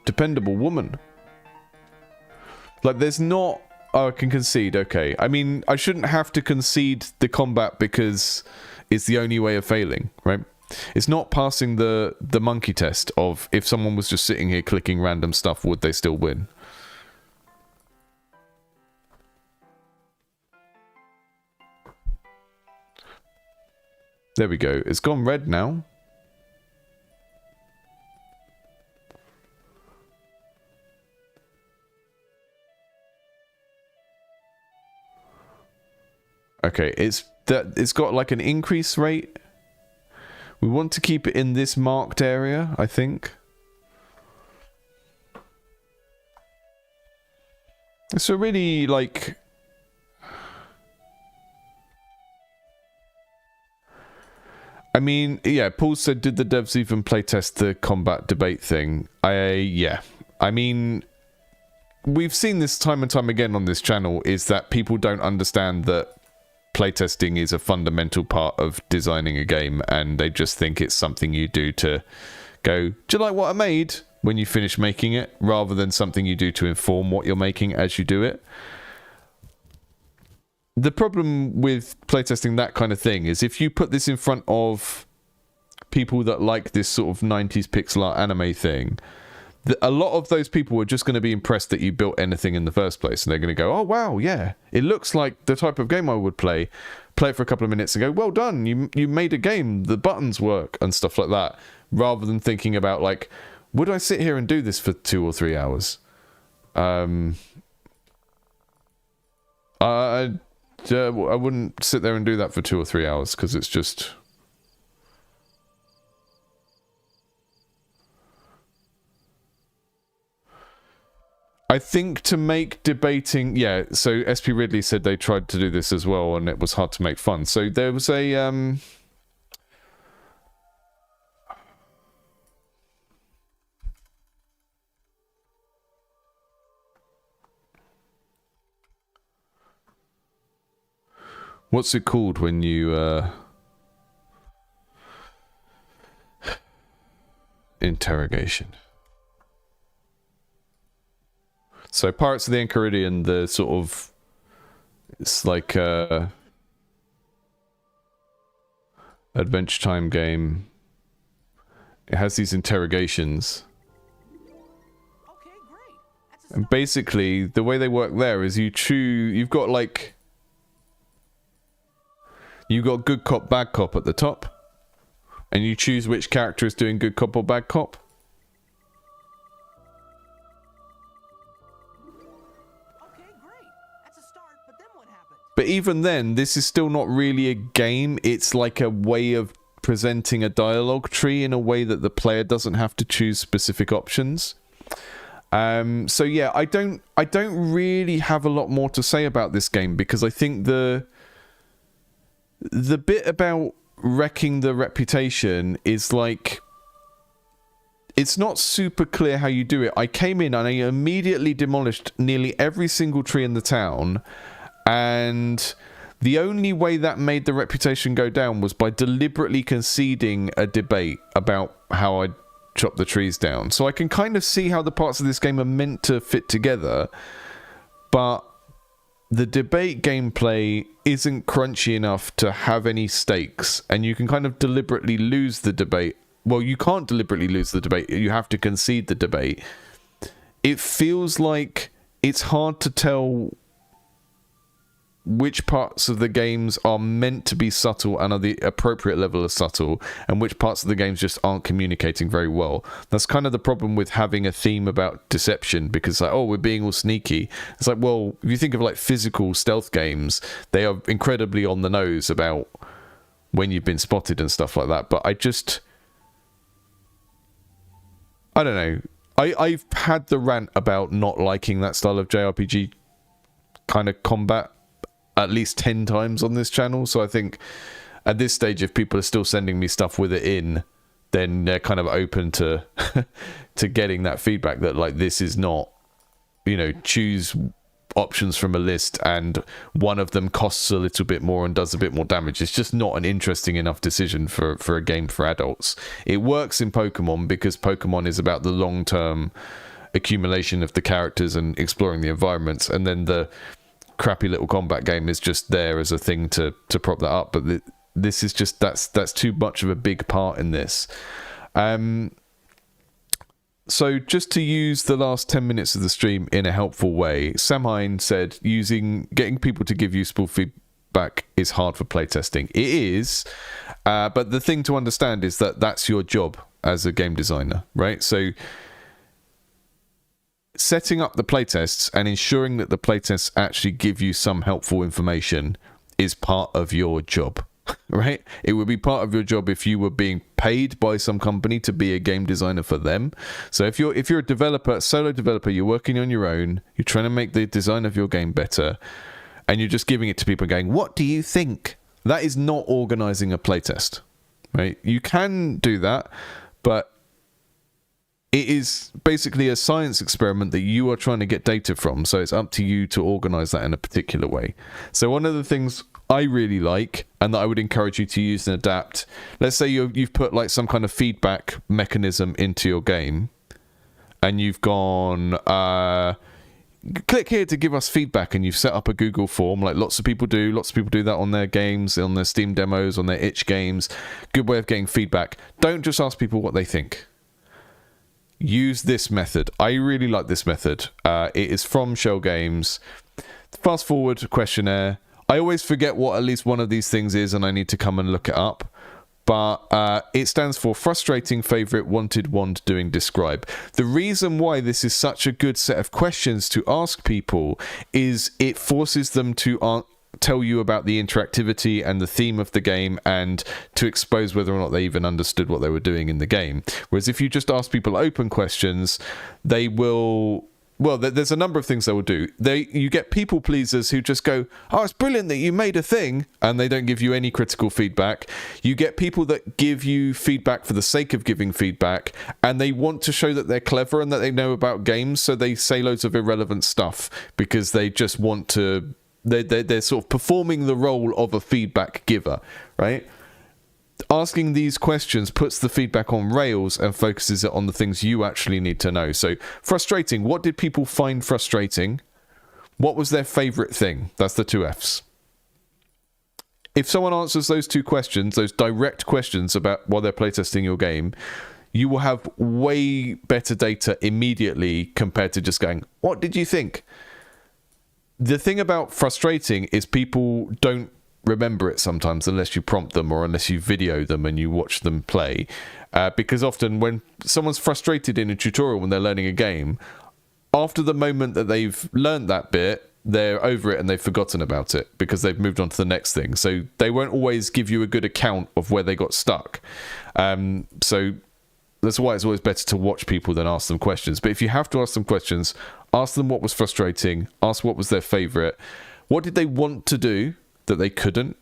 dependable woman. Like, there's not... Oh, I can concede, okay. I mean, I shouldn't have to concede the combat because it's the only way of failing, right? It's not passing the monkey test of if someone was just sitting here clicking random stuff, would they still win? There we go. It's gone red now. Okay, it's got like an increase rate. We want to keep it in this marked area, I think. So really, like... I mean, yeah, Paul said, did the devs even playtest the combat debate thing? Yeah. I mean, we've seen this time and time again on this channel, is that people don't understand that playtesting is a fundamental part of designing a game, and they just think it's something you do to go, do you like what I made? When you finish making it, rather than something you do to inform what you're making as you do it. The problem with playtesting that kind of thing is if you put this in front of people that like this sort of 90s pixel art anime thing, a lot of those people are just going to be impressed that you built anything in the first place, and they're going to go, oh wow, yeah, it looks like the type of game I would play it for a couple of minutes and go, well done, you made a game, the buttons work and stuff like that, rather than thinking about like, would I sit here and do this for 2 or 3 hours? I wouldn't sit there and do that for 2 or 3 hours, because it's just... I think to make debating... Yeah, so SP Ridley said they tried to do this as well, and it was hard to make fun. So there was a... What's it called when you... Interrogation. So Pirates of the Caribbean, the sort of... It's like a... Adventure Time game. It has these interrogations. Okay, great. And basically, the way they work there is you choose... You've got like... You've got good cop, bad cop at the top. And you choose which character is doing good cop or bad cop. Okay, great. That's a start, but then what happened? But even then, this is still not really a game. It's like a way of presenting a dialogue tree in a way that the player doesn't have to choose specific options. So yeah, I don't really have a lot more to say about this game, because I think the bit about wrecking the reputation is like, it's not super clear how you do it. I came in and I immediately demolished nearly every single tree in the town, and the only way that made the reputation go down was by deliberately conceding a debate about how I chop the trees down. So I can kind of see how the parts of this game are meant to fit together, but the debate gameplay isn't crunchy enough to have any stakes, and you can kind of deliberately lose the debate. Well, you can't deliberately lose the debate, you have to concede the debate. It feels like it's hard to tell which parts of the games are meant to be subtle and are the appropriate level of subtle, and which parts of the games just aren't communicating very well. That's kind of the problem with having a theme about deception, because like, oh, we're being all sneaky. It's like, well, if you think of like physical stealth games, they are incredibly on the nose about when you've been spotted and stuff like that. But I don't know. I've had the rant about not liking that style of JRPG kind of combat at least 10 times on this channel, so I think at this stage, if people are still sending me stuff with it in, then they're kind of open to to getting that feedback that like, this is not, you know, choose options from a list and one of them costs a little bit more and does a bit more damage. It's just not an interesting enough decision for a game for adults. It works in Pokemon because Pokemon is about the long-term accumulation of the characters and exploring the environments, and then the crappy little combat game is just there as a thing to prop that up. But this is just that's too much of a big part in this. So just to use the last 10 minutes of the stream in a helpful way, Samhain said getting people to give useful feedback is hard for playtesting. It is, but the thing to understand is that that's your job as a game designer, right? So setting up the playtests and ensuring that the playtests actually give you some helpful information is part of your job. Right? It would be part of your job if you were being paid by some company to be a game designer for them. So if you're a developer, a solo developer, you're working on your own, you're trying to make the design of your game better, and you're just giving it to people going, what do you think? That is not organizing a playtest, right? You can do that, but it is basically a science experiment that you are trying to get data from. So it's up to you to organize that in a particular way. So one of the things I really like, and that I would encourage you to use and adapt, let's say you've put like some kind of feedback mechanism into your game, and you've gone, click here to give us feedback, and you've set up a Google form, like lots of people do that on their games, on their Steam demos, on their itch games. Good way of getting feedback. Don't just ask people what they think. Use this method. I really like this method. It is from Shell Games. Fast forward questionnaire. I always forget what at least one of these things is, and I need to come and look it up. But it stands for frustrating, favorite, wanted, wand, doing, describe. The reason why this is such a good set of questions to ask people is it forces them to tell you about the interactivity and the theme of the game, and to expose whether or not they even understood what they were doing in the game. Whereas if you just ask people open questions, they will... Well, there's a number of things they will do. You get people pleasers who just go, oh, it's brilliant that you made a thing, and they don't give you any critical feedback. You get people that give you feedback for the sake of giving feedback, and they want to show that they're clever and that they know about games, so they say loads of irrelevant stuff because they just want to... They're sort of performing the role of a feedback giver, right? Asking these questions puts the feedback on rails and focuses it on the things you actually need to know. So, frustrating. What did people find frustrating? What was their favorite thing? That's the 2 Fs. If someone answers those 2 questions, those direct questions about while they're playtesting your game, you will have way better data immediately compared to just going, what did you think? The thing about frustrating is people don't remember it sometimes unless you prompt them or unless you video them and you watch them play, because often when someone's frustrated in a tutorial when they're learning a game, after the moment that they've learned that bit, they're over it and they've forgotten about it because they've moved on to the next thing. So they won't always give you a good account of where they got stuck. So that's why it's always better to watch people than ask them questions. But if you have to ask them questions, ask them what was frustrating, ask what was their favorite, what did they want to do that they couldn't.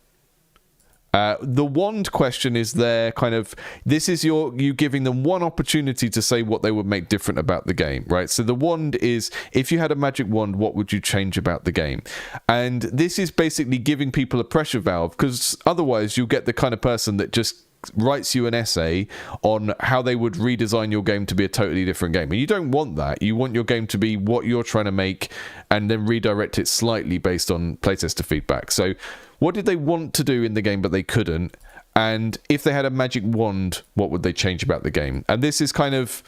The wand question is their kind of, this is you giving them one opportunity to say what they would make different about the game, right? So the wand is, if you had a magic wand, what would you change about the game? And this is basically giving people a pressure valve, because otherwise you'll get the kind of person that just writes you an essay on how they would redesign your game to be a totally different game. And you don't want that. You want your game to be what you're trying to make and then redirect it slightly based on playtester feedback. So what did they want to do in the game but they couldn't? And if they had a magic wand, what would they change about the game? And this is kind of,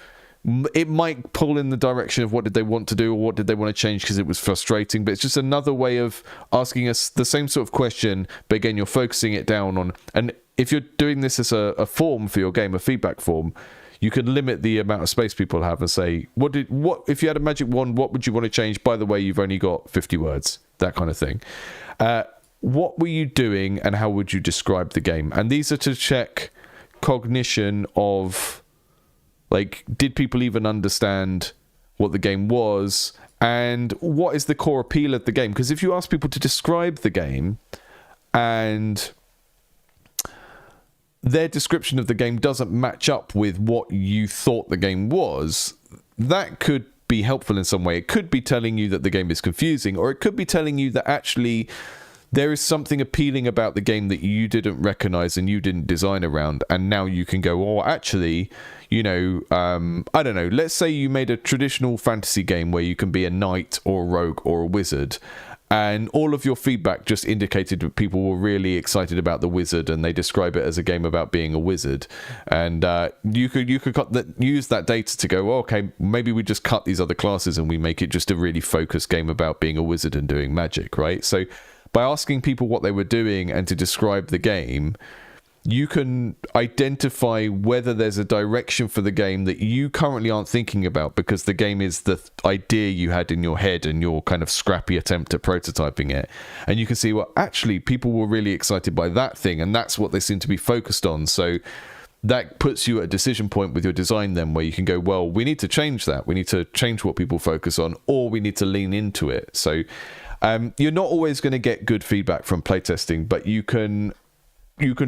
it might pull in the direction of what did they want to do or what did they want to change because it was frustrating, but it's just another way of asking us the same sort of question, but again, you're focusing it down on, and if you're doing this as a form for your game, a feedback form, you can limit the amount of space people have and say, what if you had a magic wand, what would you want to change? By the way, you've only got 50 words, that kind of thing. What were you doing and how would you describe the game? And these are to check cognition of, like, did people even understand what the game was? And what is the core appeal of the game? Because if you ask people to describe the game and their description of the game doesn't match up with what you thought the game was, that could be helpful in some way. It could be telling you that the game is confusing, or it could be telling you that actually there is something appealing about the game that you didn't recognize and you didn't design around, and now you can go, oh, actually, you know, I don't know, let's say you made a traditional fantasy game where you can be a knight or a rogue or a wizard, and all of your feedback just indicated that people were really excited about the wizard, and they describe it as a game about being a wizard. And you could use that data to go, oh, okay, maybe we just cut these other classes and we make it just a really focused game about being a wizard and doing magic, right? So by asking people what they were doing and to describe the game, you can identify whether there's a direction for the game that you currently aren't thinking about, because the game is the idea you had in your head and your kind of scrappy attempt at prototyping it. And you can see, well, actually, people were really excited by that thing, and that's what they seem to be focused on. So that puts you at a decision point with your design then, where you can go, well, we need to change that. We need to change what people focus on, or we need to lean into it. So you're not always going to get good feedback from playtesting, but you can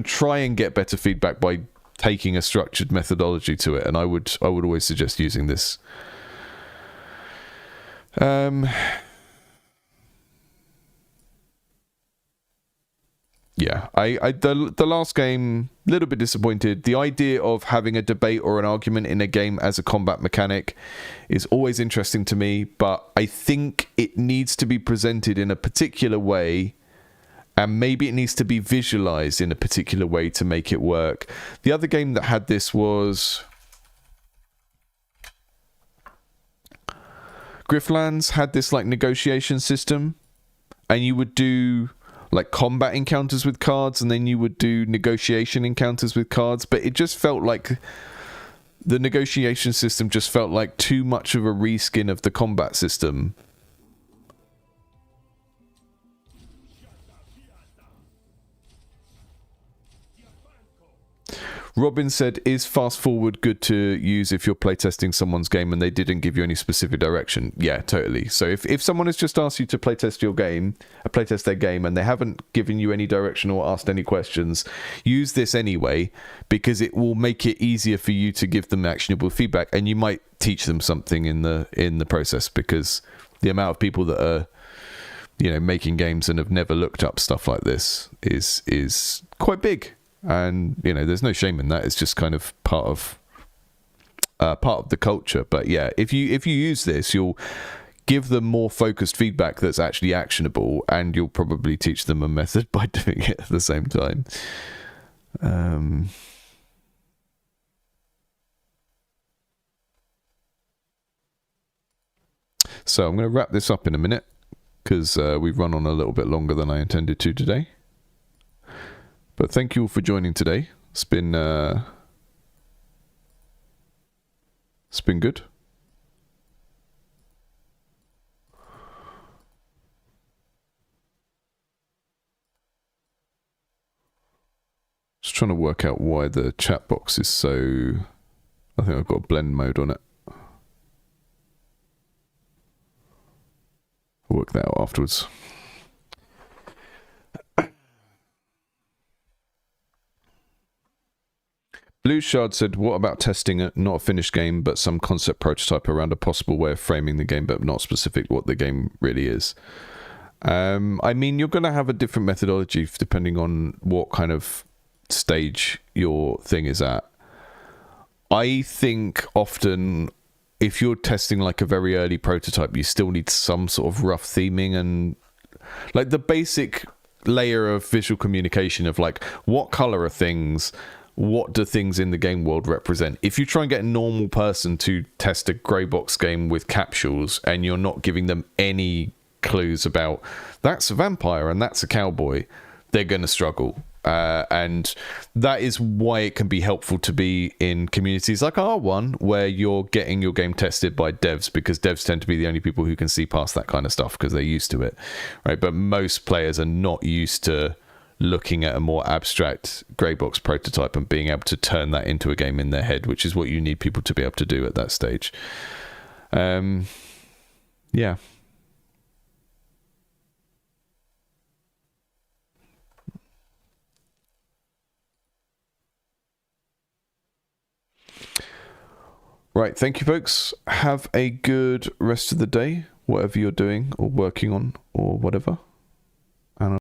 try and get better feedback by taking a structured methodology to it, and I would always suggest using this. Yeah, the last game, a little bit disappointed. The idea of having a debate or an argument in a game as a combat mechanic is always interesting to me, but I think it needs to be presented in a particular way, and maybe it needs to be visualized in a particular way to make it work. The other game that had this was Grifflands. Had this like negotiation system, and you would do like combat encounters with cards, and then you would do negotiation encounters with cards, but it just felt like the negotiation system just felt like too much of a reskin of the combat system. Robin said, is fast forward good to use if you're playtesting someone's game and they didn't give you any specific direction? Yeah, totally. So if someone has just asked you to playtest their game, and they haven't given you any direction or asked any questions, use this anyway, because it will make it easier for you to give them actionable feedback, and you might teach them something in the process, because the amount of people that are, you know, making games and have never looked up stuff like this is quite big. And, you know, there's no shame in that. It's just kind of part of the culture. But yeah, if you use this, you'll give them more focused feedback that's actually actionable, and you'll probably teach them a method by doing it at the same time. So I'm going to wrap this up in a minute, because we've run on a little bit longer than I intended to today. But thank you all for joining today. It's been good. Just trying to work out why the chat box is so... I think I've got blend mode on it. I'll work that out afterwards. Blue Shard said, what about testing not a finished game, but some concept prototype around a possible way of framing the game, but not specific what the game really is? I mean, you're going to have a different methodology depending on what kind of stage your thing is at. I think often, if you're testing like a very early prototype, you still need some sort of rough theming and like the basic layer of visual communication of like, what color are things? What do things in the game world represent? If you try and get a normal person to test a grey box game with capsules, and you're not giving them any clues about that's a vampire and that's a cowboy, they're going to struggle. And that is why it can be helpful to be in communities like R1, where you're getting your game tested by devs, because devs tend to be the only people who can see past that kind of stuff because they're used to it, right? But most players are not used to looking at a more abstract grey box prototype and being able to turn that into a game in their head, which is what you need people to be able to do at that stage. Yeah. Right, thank you, folks. Have a good rest of the day, whatever you're doing or working on or whatever.